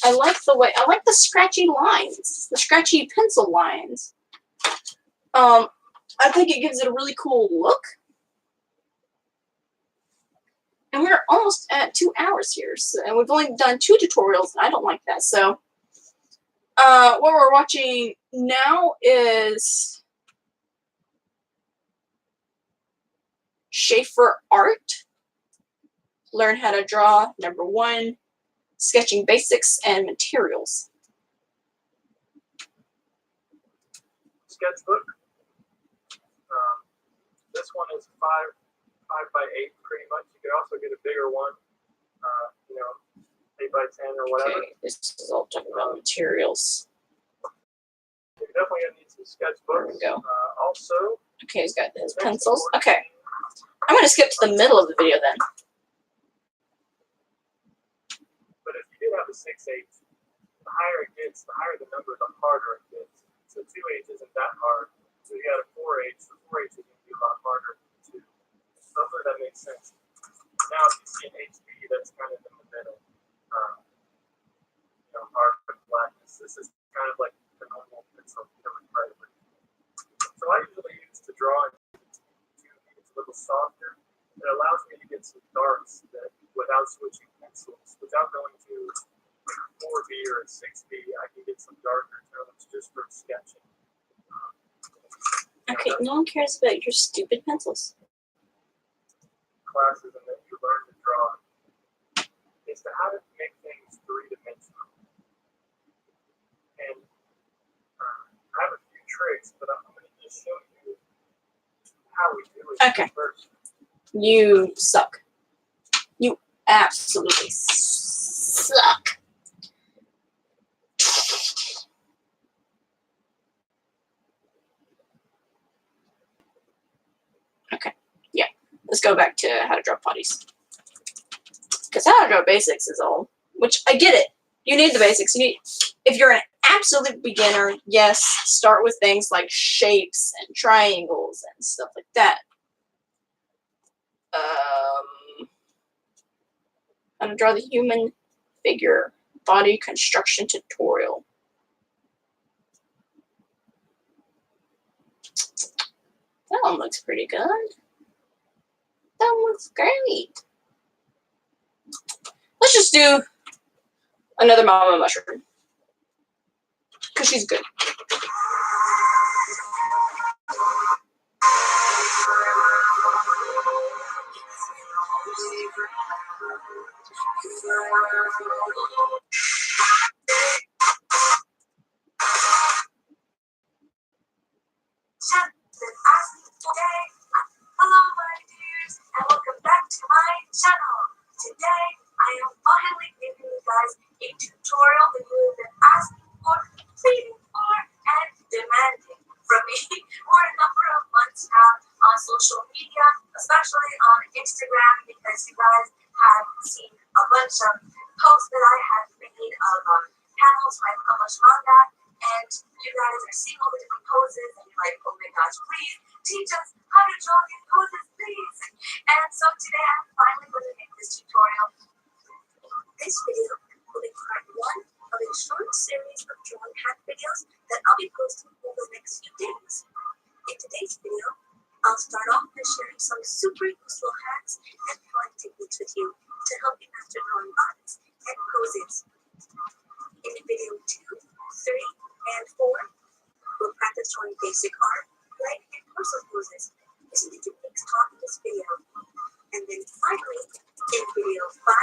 [SPEAKER 1] I like the scratchy lines, the scratchy pencil lines. I think it gives it a really cool look. And we're almost at 2 hours here, so, and we've only done 2 tutorials, and I don't like that. So, what we're watching now is Schaefer Art. Learn how to draw, number 1, sketching basics and materials.
[SPEAKER 4] Sketchbook. This one is 5 by 8, pretty much. You could also get a bigger one, 8 by 10 or whatever.
[SPEAKER 1] Okay, this is all talking about materials.
[SPEAKER 4] You're definitely gonna need some sketchbooks.
[SPEAKER 1] There we go.
[SPEAKER 4] Also,
[SPEAKER 1] okay, he's got his pencils. Okay, I'm gonna skip to the middle of the video then.
[SPEAKER 4] But if you do have a 6/8, the higher it gets, the higher the number, the harder it gets. So 2/8 isn't that hard. So you got a 4/8. The 4/8 is gonna be a lot harder too. Hopefully that makes sense. Now, if you see an HB, that's kind of in the middle. Hard and blackness. This is kind of like the normal pencil, incredibly. So I usually use to draw it's a little softer. It allows me to get some darks that without switching pencils, without going to like a 4B or a 6B, I can get some darker tones just from sketching.
[SPEAKER 1] Okay, no one cares about your stupid pencils.
[SPEAKER 4] Classes and then you learn to draw is to how to make things three-dimensional. And I have a few tricks, but I'm going to just show you how we do it
[SPEAKER 1] Okay.
[SPEAKER 4] first.
[SPEAKER 1] You suck. You absolutely suck. Okay, yeah. Let's go back to how to draw potties. Because how to draw basics is all. Which, I get it. You need the basics. You need, if you're an absolute beginner, yes, start with things like shapes and triangles and stuff like that. How to draw the human figure body construction tutorial. That one looks pretty good. That one looks great. Let's just do another mama mushroom. Because she's good.
[SPEAKER 3] Hello, my dears, and welcome back to my channel. Today, I am finally giving you guys a tutorial that you have been asking for, pleading for, and demanding from me for a number of months now on social media, especially on Instagram, because you guys have seen a bunch of posts that I have made of panels where I publish manga, and you guys are seeing all the different poses, and you're like, oh my gosh, please teach us how to draw these poses, please. And so today I'm finally going to make this tutorial. This video will be part 1 of a short series of drawing hack videos that I'll be posting over the next few days. In today's video, I'll start off by sharing some super useful hacks and drawing techniques with you to help you master drawing bodies and poses. In video 2, 3, and 4, we'll practice drawing basic art, leg, and torso poses using the techniques taught in this video. And then finally, in video 5,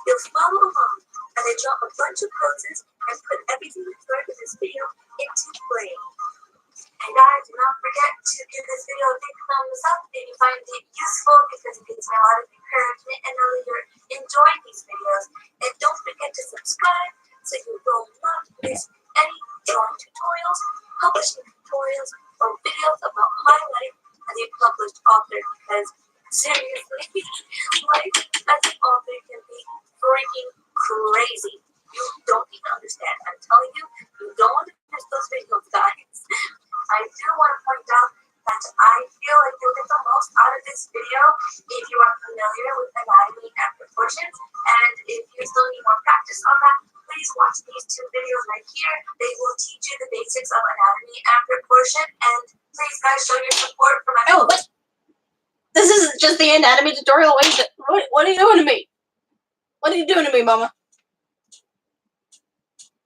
[SPEAKER 3] you'll follow along as I draw a bunch of poses and put everything you've learned in this video into play. And guys, do not forget to give this video a big thumbs up if you find it useful, because it gives me a lot of encouragement and know that you're enjoying these videos. And don't forget to subscribe so you will not miss any drawing tutorials, publishing tutorials, or videos about my life as a published author, because seriously, life as an author can be freaking crazy. You don't even understand. I'm telling you, you don't want to miss those videos, guys. I do want to point out that I feel like you'll get the most out of this video if you are familiar with anatomy and proportions, and if you still need more practice on that, please watch these 2 videos right here. They will teach you the basics of anatomy and proportion, and please guys show your support for my—
[SPEAKER 1] Oh, what? This isn't just the anatomy tutorial. What are you doing to me? What are you doing to me, mama?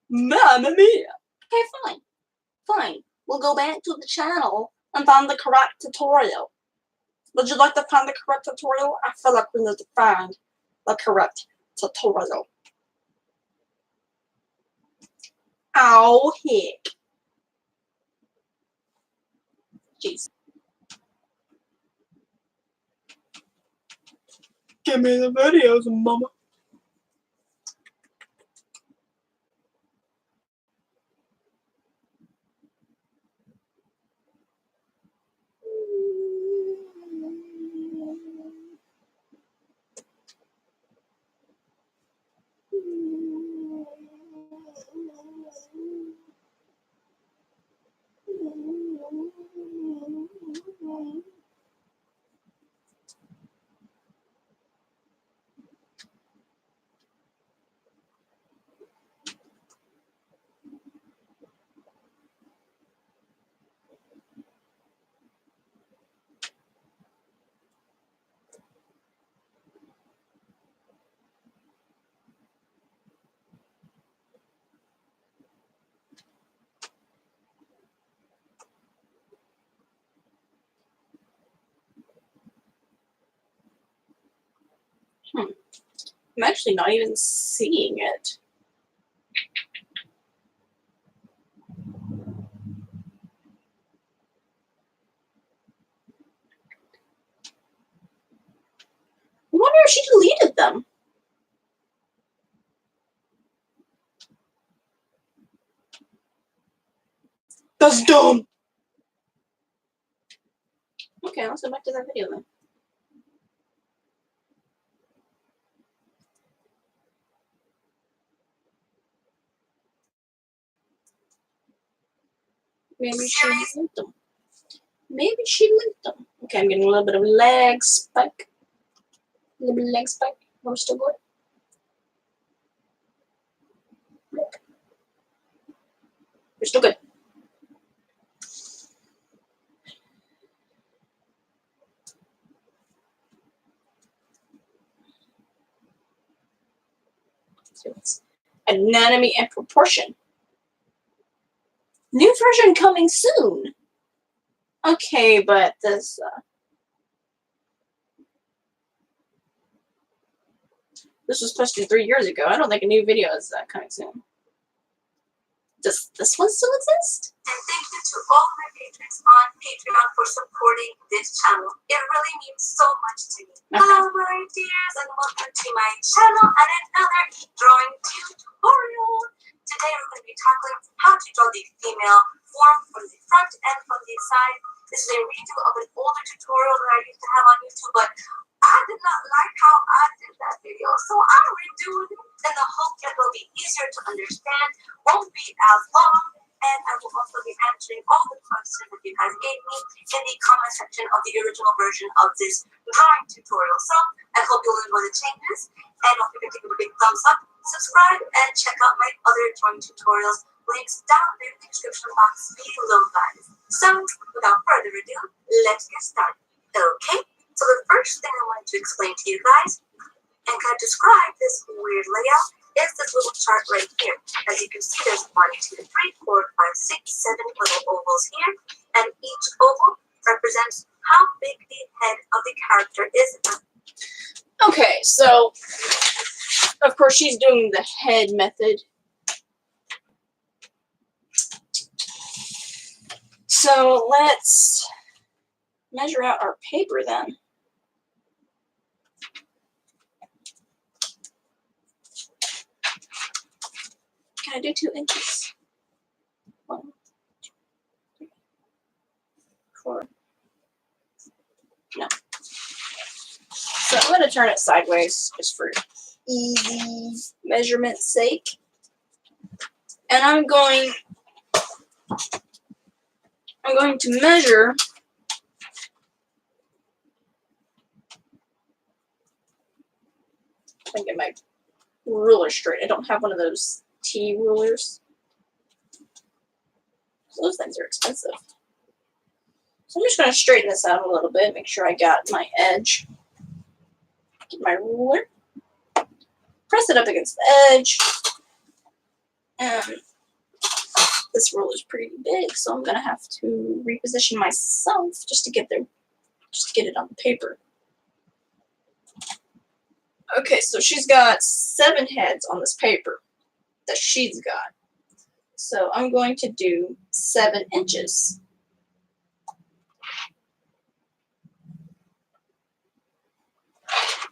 [SPEAKER 1] Mamma mia. Okay, fine. Fine. We'll go back to the channel and find the correct tutorial. Would you like to find the correct tutorial? I feel like we need to find the correct tutorial. Oh, heck. Jeez. Give me the videos, mama. I'm actually not even seeing it. I wonder if she deleted them. That's dumb. Okay, let's go back to that video then. Maybe she linked them. Maybe she linked them. Okay, I'm getting a little bit of lag spike. A little bit of lag spike. We're still good. We're still good. So it's anatomy and proportion. New version coming soon. Okay, but this this was posted 3 years ago. I don't think a new video is coming soon. Does this one still exist?
[SPEAKER 3] And thank you to all my patrons on Patreon for supporting this channel. It really means so much to me.
[SPEAKER 1] Okay.
[SPEAKER 3] Hello, my dears, and welcome to my channel and another drawing tutorial. Today we're going to be tackling how to draw the female form from the front and from the side. This is a redo of an older tutorial that I used to have on YouTube, but I did not like how I did that video, so I'm redoing it in the hope that it will be easier to understand, won't be as long, and I will also be answering all the questions that you guys gave me in the comment section of the original version of this drawing tutorial. So I hope you'll enjoy the changes, and don't forget to give a big thumbs up, subscribe, and check out my other drawing tutorials. Links down there in the description box below, guys. So without further ado, let's get started. Okay, so the first thing I wanted to explain to you guys and kind of describe this weird layout is this little chart right here. As you can see, there's 1, 2, 3, 4, 5, 6, 7 little ovals here, and each oval represents how big the head of the character is.
[SPEAKER 1] Okay, so of course she's doing the head method. So let's measure out our paper then. Can I do 2 inches? 1, 2, 3, 4. No. So I'm going to turn it sideways just for easy measurement's sake. And I'm going to measure I can get my ruler straight. I don't have one of those T rulers. Those things are expensive. So I'm just going to straighten this out a little bit, make sure I got my edge. Get my ruler. Press it up against the edge. And this ruler is pretty big, so I'm going to have to reposition myself just to get there, just to get it on the paper. Okay, so she's got 7 heads on this paper that she's got. So I'm going to do 7 inches.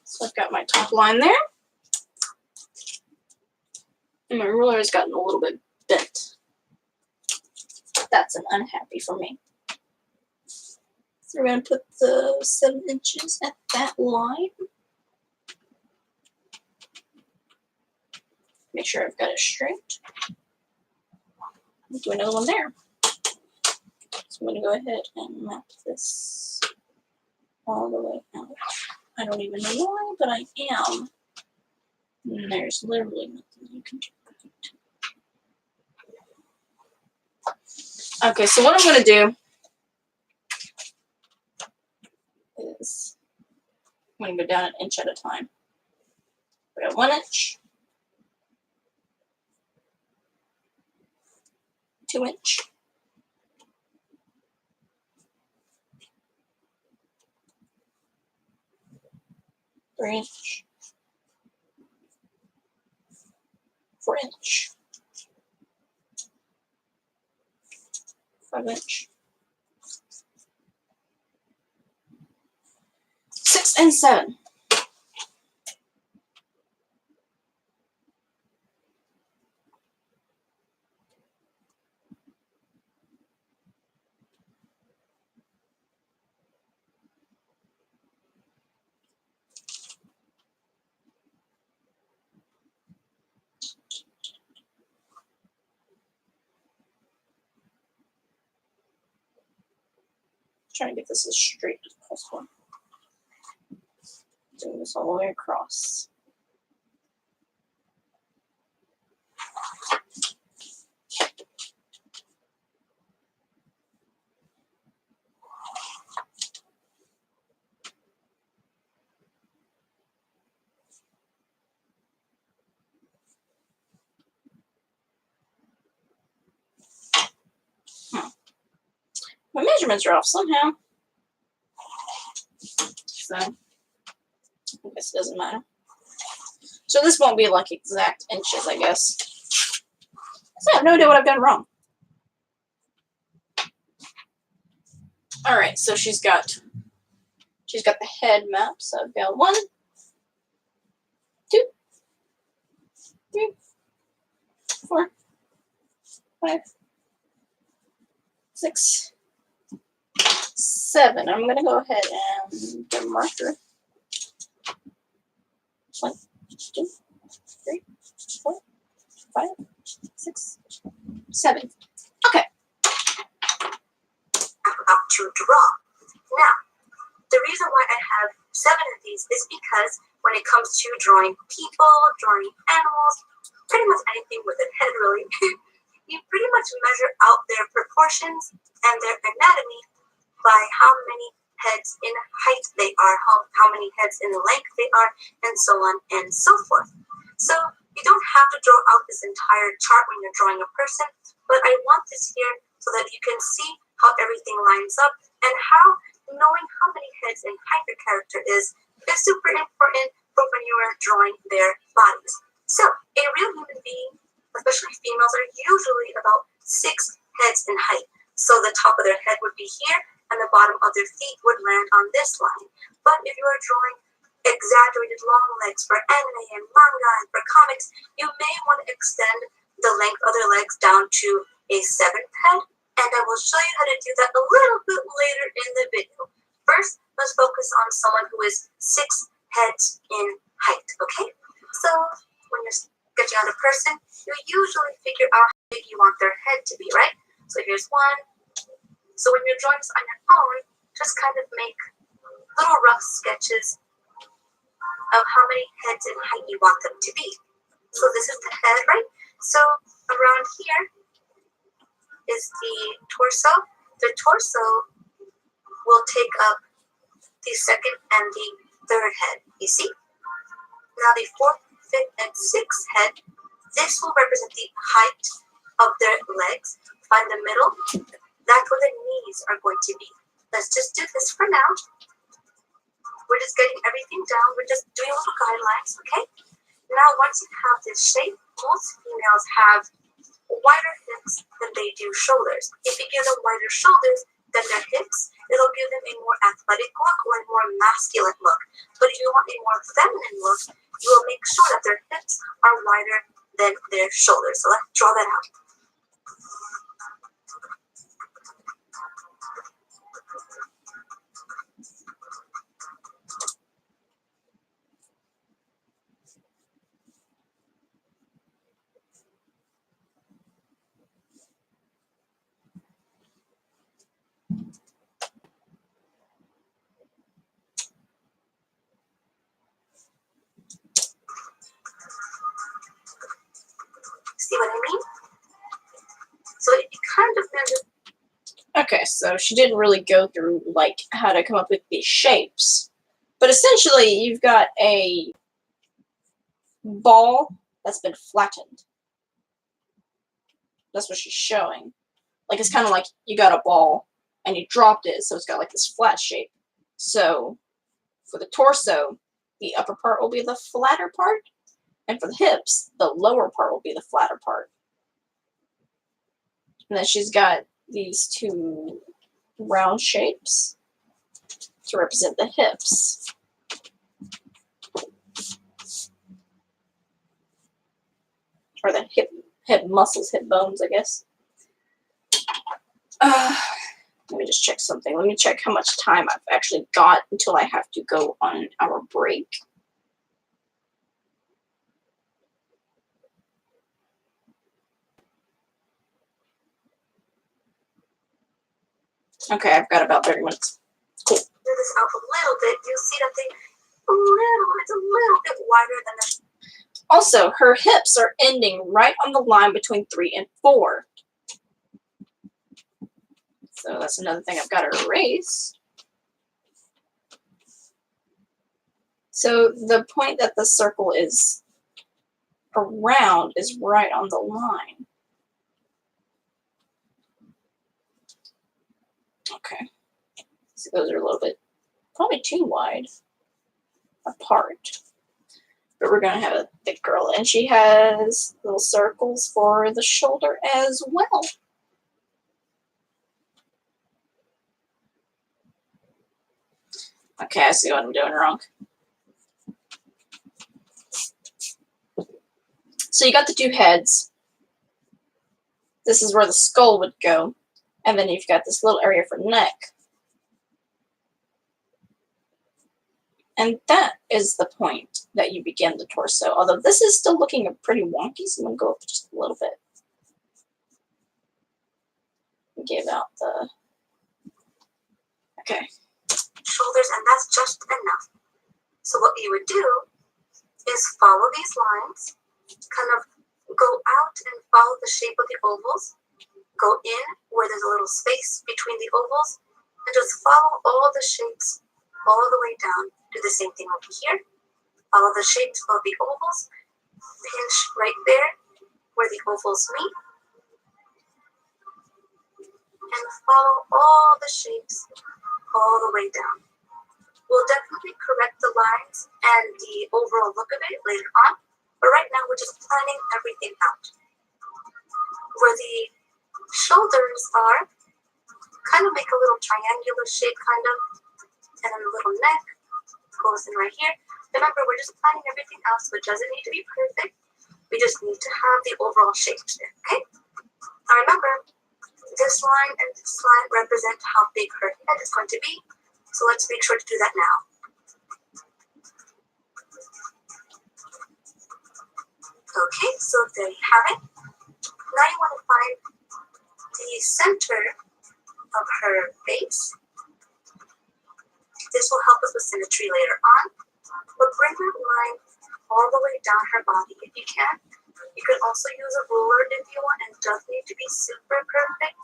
[SPEAKER 1] So I've got my top line there. And my ruler has gotten a little bit bent. That's an unhappy for me. So we're going to put the 7 inches at that line. Make sure I've got it straight. Do another one there. So I'm going to go ahead and map this all the way out. I don't even know why, but I am. And there's literally nothing you can do. Okay, so what I'm going to do is I'm going to go down an inch at a time. We got 1 inch, 2 inch, 3 inch, inch. 5 inch. 6 and 7. Trying to get this as straight as possible. Doing this all the way across. My measurements are off somehow. So, I guess it doesn't matter. So this won't be like exact inches, I guess. So I have no idea what I've done wrong. Alright, so she's got the head map. So I've got 1, 2, 3, 4, 5, 6, 7. I'm gonna go ahead and get a marker. 1, 2, 3, 4, 5, 6, 7. Okay.
[SPEAKER 3] I'm about to draw. Now, the reason why I have 7 of these is because when it comes to drawing people, drawing animals, pretty much anything with a head really, you pretty much measure out their proportions and their anatomy by how many heads in height they are, how many heads in length they are, and so on and so forth. So you don't have to draw out this entire chart when you're drawing a person, but I want this here so that you can see how everything lines up and how knowing how many heads and height the character is super important for when you are drawing their bodies. So a real human being, especially females, are usually about 6 heads in height. So the top of their head would be here, and the bottom of their feet would land on this line. But if you are drawing exaggerated long legs for anime and manga and for comics, you may want to extend the length of their legs down to a 7th head, and I will show you how to do that a little bit later in the video. First, let's focus on someone who is 6 heads in height, okay? So when you're sketching out a person, you usually figure out how big you want their head to be, right? So here's 1. So when you're drawing this on your own, just kind of make little rough sketches of how many heads in height you want them to be. So this is the head, right? So around here is the torso. The torso will take up the 2nd and the 3rd head, you see? Now the 4th, 5th, and 6th head, this will represent the height of their legs. Find the middle, that's where the knees are going to be. Let's just do this for now. We're just getting everything down. We're just doing little guidelines, okay? Now, once you have this shape, most females have wider hips than they do shoulders. If you give them wider shoulders than their hips, it'll give them a more athletic look or a more masculine look. But if you want a more feminine look, you will make sure that their hips are wider than their shoulders. So let's draw that out. See what I mean? So it kind of measures.
[SPEAKER 1] Okay, so she didn't really go through like how to come up with these shapes. But essentially you've got a ball that's been flattened. That's what she's showing. Like it's kind of like you got a ball and you dropped it, so it's got like this flat shape. So for the torso, the upper part will be the flatter part, And for the hips, the lower part will be the flatter part. And then she's got these two round shapes to represent the hips. Or the hip muscles, hip bones, I guess. Let me just check something. Let me check how much time I've actually got until I have to go on our break. Okay, I've got about 30 minutes. Cool.
[SPEAKER 3] Do this out a little bit. You see that thing? It's a little bit wider than the.
[SPEAKER 1] Also, her hips are ending right on the line between 3 and 4. So that's another thing I've got to erase. So the point that the circle is around is right on the line. Okay. So those are a little bit, probably too wide apart. But we're going to have a thick girl. And she has little circles for the shoulder as well. Okay, I see what I'm doing wrong. So you got the two heads. This is where the skull would go. And then you've got this little area for neck. And that is the point that you begin the torso. Although this is still looking pretty wonky, so I'm going to go up just a little bit. Give out the... Okay.
[SPEAKER 3] Shoulders, and that's just enough. So what you would do is follow these lines, kind of go out and follow the shape of the ovals, go in where there's a little space between the ovals, and just follow all the shapes all the way down. Do the same thing over here. Follow the shapes of the ovals, pinch right there where the ovals meet, and follow all the shapes all the way down. We'll definitely correct the lines and the overall look of it later on, but right now we're just planning everything out. Where the shoulders are, kind of make a little triangular shape, kind of, and then the little neck goes in right here. Remember, we're just planning everything out, so it doesn't need to be perfect. We just need to have the overall shapes there, okay? Now remember, this line and this line represent how big her head is going to be. So let's make sure to do that now. Okay, so there you have it. Now you want to find the center of her face. This will help us with symmetry later on. But bring that line all the way down her body if you can. You can also use a ruler if you want, and it doesn't need to be super perfect.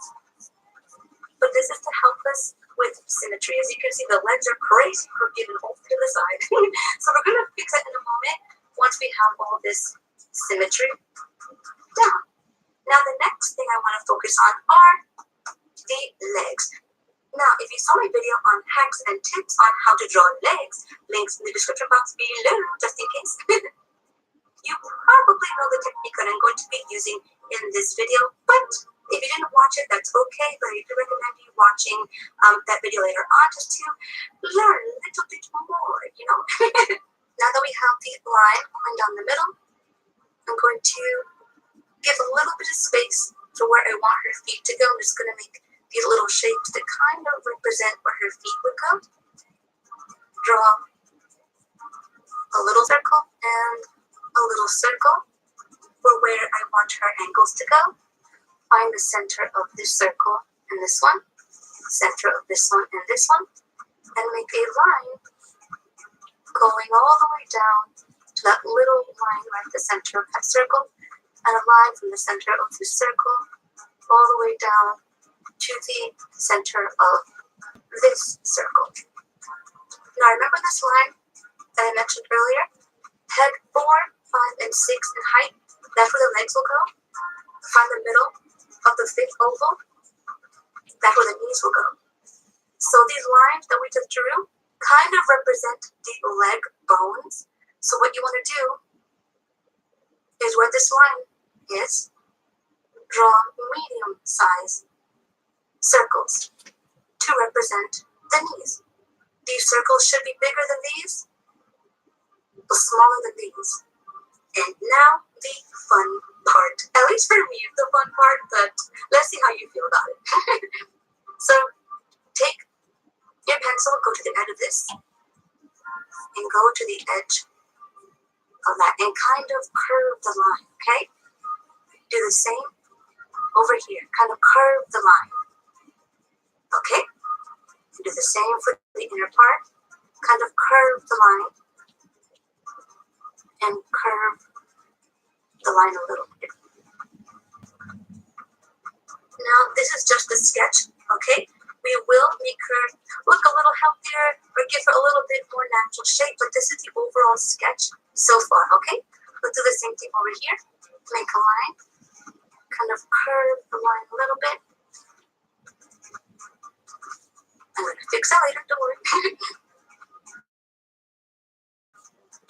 [SPEAKER 3] But this is to help us with symmetry. As you can see, the legs are crazy crooked and over to the side. So we're going to fix that in a moment once we have all this symmetry down. Now the next thing I want to focus on are the legs. Now, if you saw my video on hacks and tips on how to draw legs, links in the description box below, just in case. You probably know the technique that I'm going to be using in this video, but if you didn't watch it, that's okay, but I do recommend you watching that video later on just to learn a little bit more, you know. Now that we have the line going down the middle, I'm going to give a little bit of space for where I want her feet to go. I'm just going to make these little shapes that kind of represent where her feet would go. Draw a little circle and a little circle for where I want her ankles to go. Find the center of this circle and this one, center of this one and this one, and make a line going all the way down to that little line right at the center of that circle, and a line from the center of this circle all the way down to the center of this circle. Now remember this line that I mentioned earlier? Head 4, 5, and 6 in height. That's where the legs will go. Find the middle of the 5th oval. That's where the knees will go. So these lines that we just drew kind of represent the leg bones. So what you want to do is where this line is. Draw medium size circles to represent the knees. These circles should be bigger than these, but smaller than these. And now the fun part. At least for me, it's the fun part, but let's see how you feel about it. So take your pencil, go to the end of this, and go to the edge of that and kind of curve the line, okay? Do the same over here, kind of curve the line, okay? And do the same for the inner part, kind of curve the line and curve the line a little bit. Now, this is just a sketch, okay? We will make her look a little healthier or give her a little bit more natural shape, but this is the overall sketch so far, okay? Let's do the same thing over here. Make a line, kind of curve the line a little bit. I'm going to fix that later, don't worry.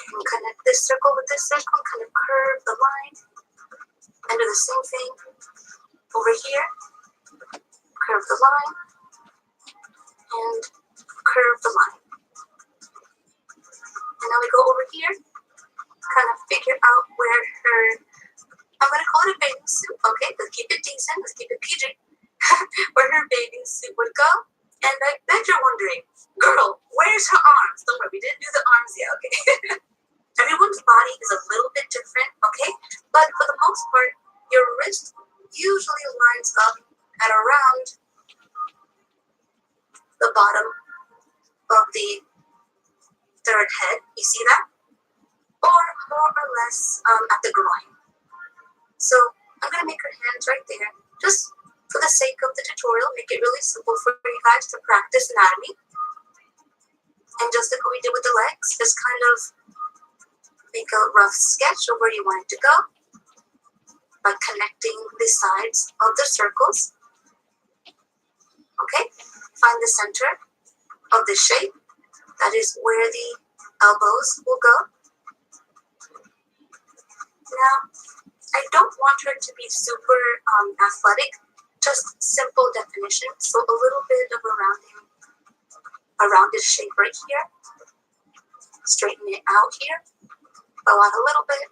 [SPEAKER 3] And connect this circle with this circle, kind of curve the line. And do the same thing over here. Curve the line. And curve the line. And now we go over here, kind of figure out where her, I'm going to call it a bathing suit, okay? Let's keep it decent, let's keep it PG, where her bathing suit would go. And I bet you're wondering, girl, where's her arms? Don't worry, we didn't do the arms yet, okay? Everyone's body is a little bit different, okay? But for the most part, your wrist usually lines up at around the bottom of the third head. You see that? Or more or less at the groin. So I'm going to make her hands right there, just for the sake of the tutorial, make it really simple for you guys to practice anatomy. And just like what we did with the legs, just kind of make a rough sketch of where you want it to go by connecting the sides of the circles. Okay, find the center of the shape. That is where the elbows will go. Now, I don't want her to be super athletic, just simple definition. So a little bit of a rounded shape right here. Straighten it out here. Go out a little bit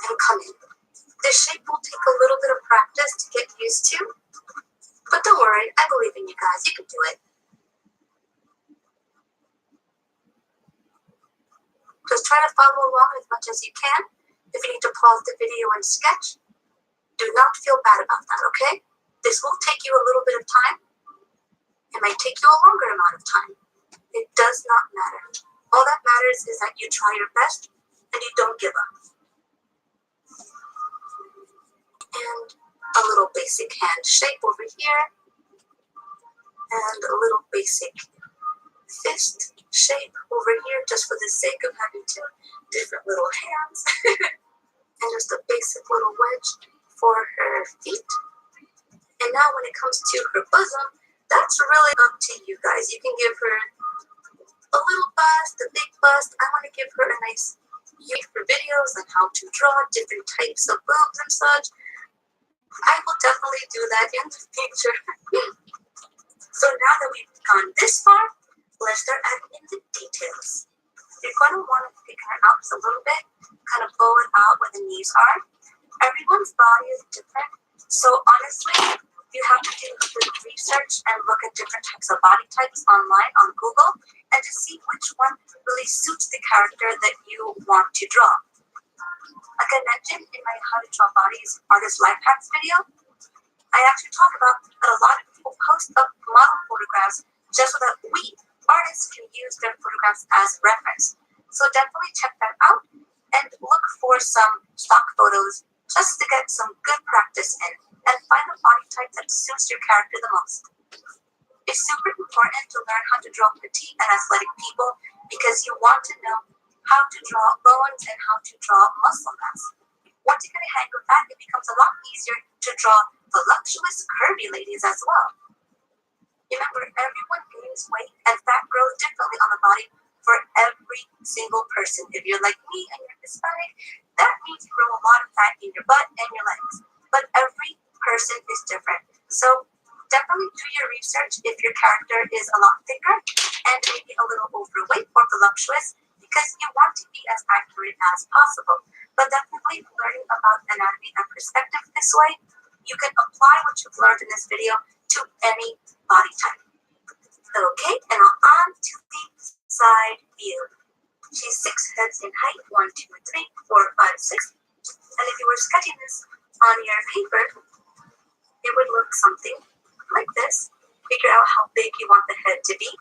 [SPEAKER 3] and come in. This shape will take a little bit of practice to get used to, but don't worry, I believe in you guys, you can do it. Just try to follow along as much as you can. If you need to pause the video and sketch, do not feel bad about that, okay? This will take you a little bit of time. It might take you a longer amount of time. It does not matter. All that matters is that you try your best and you don't give up. And a little basic hand shape over here. And a little basic fist shape over here, just for the sake of having two different little hands. And just a basic little wedge for her feet. And now when it comes to her bosom, that's really up to you guys. You can give her a little bust, a big bust. I want to give her a nice for videos on how to draw different types of boobs and such. I will definitely do that in the future. So now that we've gone this far, let's start adding in the details. You're going to want to figure her out just a little bit, kind of blow it out where the knees are. Everyone's body is different, so honestly, you have to do a bit of research and look at different types of body types online on Google and to see which one really suits the character that you want to draw. Like I mentioned in my How to Draw Bodies Artist Life Hacks video, I actually talk about that a lot of people post up model photographs just so that we, artists, can use their photographs as reference. So definitely check that out and look for some stock photos just to get some good practice in and find a body type that suits your character the most. It's super important to learn how to draw petite and athletic people because you want to know how to draw bones and how to draw muscle mass. Once you get a hang of that, it becomes a lot easier to draw voluptuous, curvy ladies as well. Remember, everyone gains weight and fat grows differently on the body for every single person. If you're like me and you're Hispanic, that means you grow a lot of fat in your butt and your legs. But every person is different. So definitely do your research if your character is a lot thicker and maybe a little overweight or voluptuous, because you want to be as accurate as possible. But definitely learning about anatomy and perspective this way, you can apply what you've learned in this video to any body type. Okay, and now on to the side view. She's 6 heads in height, 1, 2, 3, 4, 5, 6. And if you were sketching this on your paper, it would look something like this. Figure out how big you want the head to be.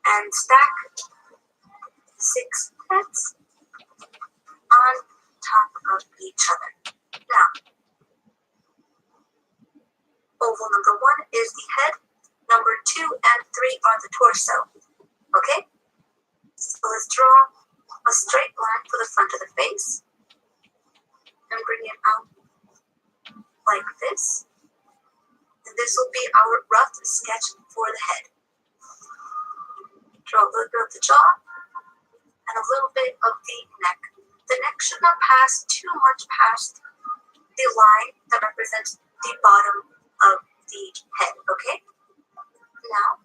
[SPEAKER 3] And stack 6 heads on top of each other. Now, oval number 1 is the head. Number 2 and 3 are the torso. Okay? So let's draw a straight line for the front of the face. And bring it out like this. And this will be our rough sketch for the head. Draw a little bit of the jaw and a little bit of the neck. The neck should not pass too much past the line that represents the bottom of the head, okay? Now,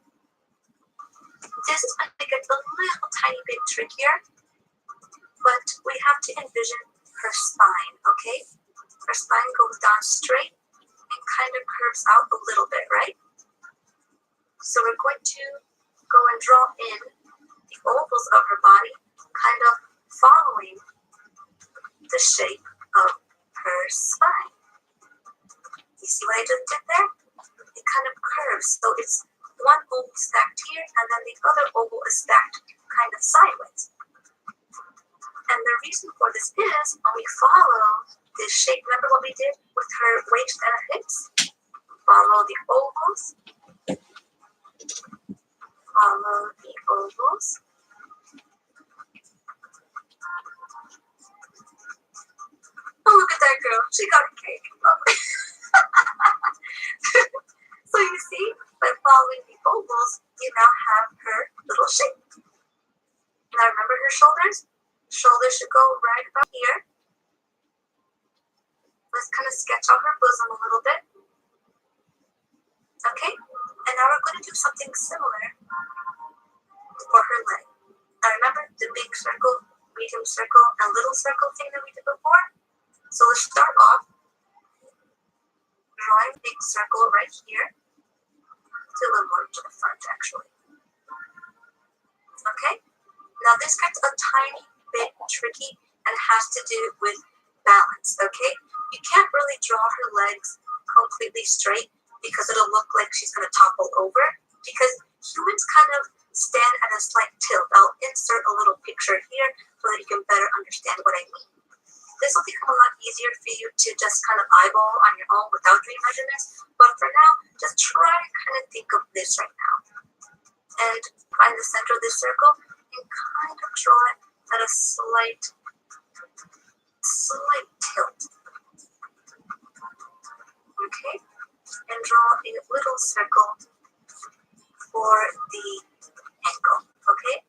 [SPEAKER 3] this is going to get a little tiny bit trickier, but we have to envision her spine, okay? Her spine goes down straight and kind of curves out a little bit, right? So we're going to go and draw in the ovals of her body, kind of following the shape of her spine. You see what I just did there? It kind of curves, so it's one oval stacked here, and then the other oval is stacked kind of sideways. And the reason for this is when we follow this shape, remember what we did with her waist and her hips? Follow the ovals. Follow the ovals. Oh, look at that girl. She got a cake. So you see, by following the ovals, you now have her little shape. Now remember her shoulders? Shoulders should go right about here. Let's kind of sketch out her bosom a little bit. Okay? And now we're going to do something similar for her leg. Now remember the big circle, medium circle, and little circle thing that we did before? So let's start off drawing a big circle right here. It's a little more to the front, actually. Okay? Now this gets a tiny bit tricky and has to do with balance, okay? You can't really draw her legs completely straight because it'll look like she's going to topple over, because humans kind of stand at a slight tilt. I'll insert a little picture here so that you can better understand what I mean. This will become a lot easier for you to just kind of eyeball on your own without doing measurements, but for now, just try to kind of think of this right now. And find the center of this circle and kind of draw it at a slight tilt. Okay? And draw a little circle for the ankle. Okay?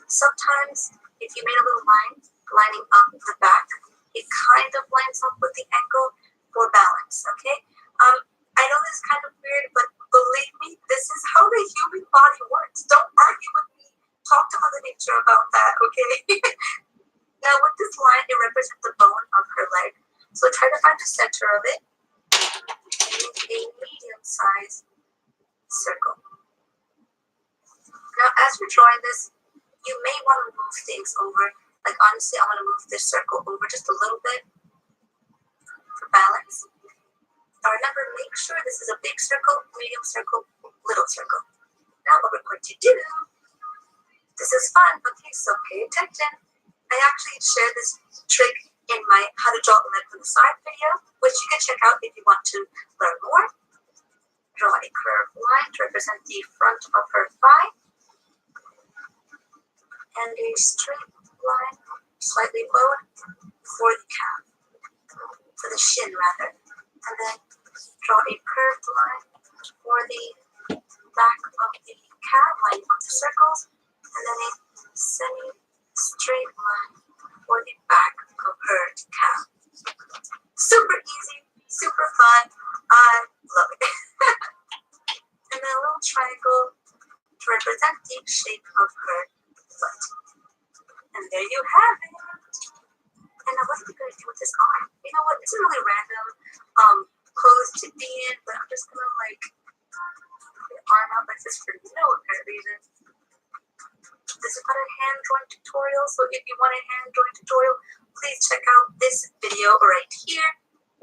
[SPEAKER 3] Sometimes, if you made a little line lining up the back, it kind of lines up with the ankle for balance. Okay? I know this is kind of weird, but believe me, this is how the human body works. Don't argue with me. Talk to Mother Nature about that, okay? Now with this line, it represents the bone of her leg. So try to find the center of it and make a medium-sized circle. Now as you're drawing this, you may want to move things over. Like honestly, I want to move this circle over just a little bit for balance. Now remember, make sure this is a big circle, medium circle, little circle. Now what we're going to do, this is fun, okay, so pay attention. I actually share this trick in my How to Draw a Leg from the Side video, which you can check out if you want to learn more. Draw a curved line to represent the front of her thigh. And a straight line, slightly lowered, for the calf. For the shin, rather. And then draw a curved line for the back of the calf, lining up the circles. And then a semi-straight line for the back super fun. I love it. And then a little triangle to represent the shape of her foot. And there you have it. And now what are we going to do with this arm? You know what? It's a really random pose to be in, but I'm just going to like put the arm out like this for no apparent reason. This is not a hand drawing tutorial, so if you want a hand drawing tutorial, please check out this video right here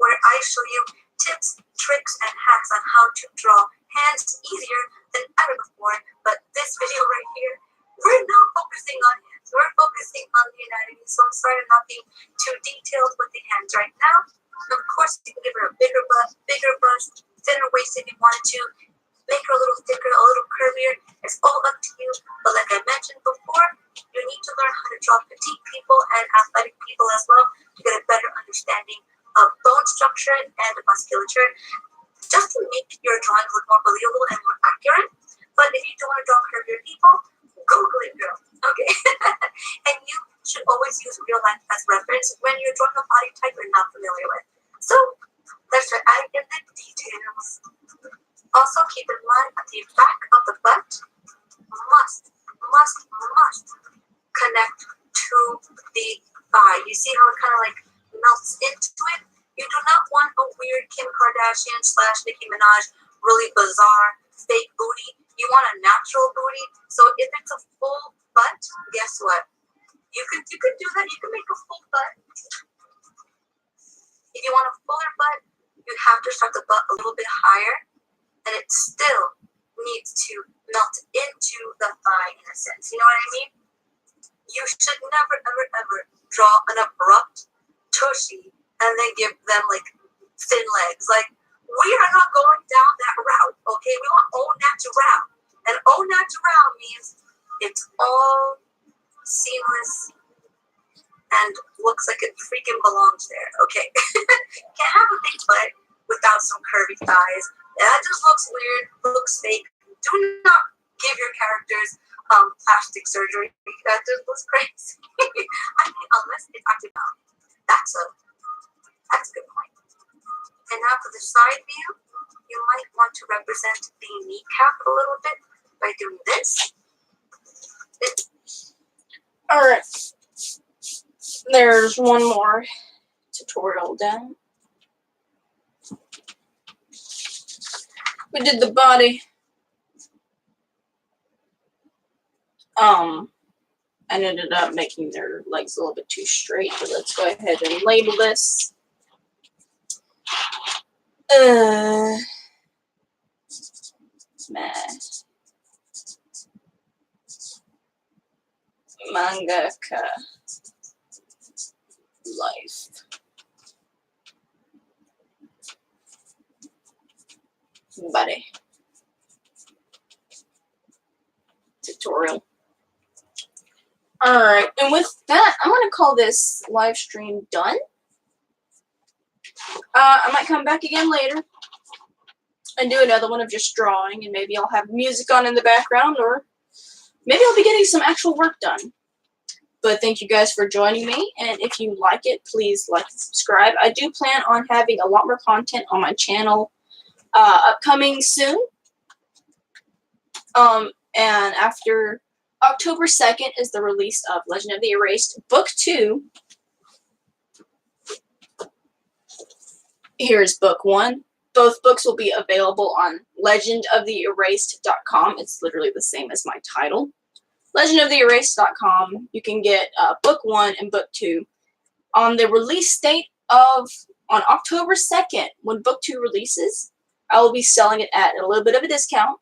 [SPEAKER 3] where I show you tips, tricks, and hacks on how to draw hands easier than ever before. But this video right here, we're not focusing on hands. We're focusing on the anatomy, so I'm sorry I'm not being too detailed with the hands right now. Of course, you can give her a bigger butt, bigger bust, thinner waist if you wanted to. Make her a little thicker, a little curvier. It's all up to you. But like I mentioned before, you need to learn how to draw petite people and athletic people as well to get a better understanding of bone structure and musculature, just to make your drawings look more believable and more accurate. But if you do want to draw curvier people, Google it, girl. Okay. And you should always use real life as reference when you're drawing a body type you're not familiar with. So that's right, adding in the details. Also keep in mind that the back of the butt must connect to the thigh. You see how it kind of like melts into it? You do not want a weird Kim Kardashian / Nicki Minaj really bizarre fake booty. You want a natural booty. So if it's a full butt, guess what? You can do that. You can make a full butt. If you want a fuller butt, you have to start the butt a little bit higher, and it still needs to melt into the thigh in a sense. You know what I mean? You should never, ever, ever draw an abrupt tushy and then give them like thin legs. Like, we are not going down that route, okay? We want au natural. And au natural means it's all seamless and looks like it freaking belongs there, okay? Can't have a big butt without some curvy thighs. That just looks weird, looks fake. Do not give your characters plastic surgery. That just looks crazy. I mean, unless it's active now. That's a good point. And now for the side view, you might want to represent the kneecap a little bit by doing this.
[SPEAKER 1] Alright. There's one more tutorial done. We did the body. I ended up making their legs a little bit too straight, but let's go ahead and label this. Mangaka life. Body. Tutorial. Alright, and with that, I'm going to call this live stream done. I might come back again later and do another one of just drawing, and maybe I'll have music on in the background, or maybe I'll be getting some actual work done. But thank you guys for joining me, and if you like it, please like and subscribe. I do plan on having a lot more content on my channel upcoming soon. And after October 2nd is the release of Legend of the Erased Book 2. Here's Book 1. Both books will be available on legendoftheerased.com. It's literally the same as my title. legendoftheerased.com. You can get Book 1 and Book 2. On the release date on October 2nd, when Book 2 releases, I will be selling it at a little bit of a discount.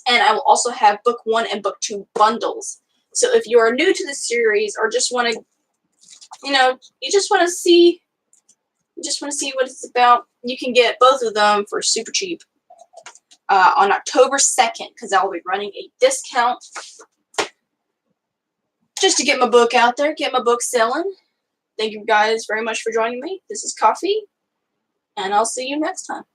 [SPEAKER 1] And I will also have Book 1 and Book 2 bundles. So if you are new to the series or just want to, you just want to see what it's about, you can get both of them for super cheap on October 2nd, because I will be running a discount just to get my book out there, get my book selling. Thank you guys very much for joining me. This is Coffee, and I'll see you next time.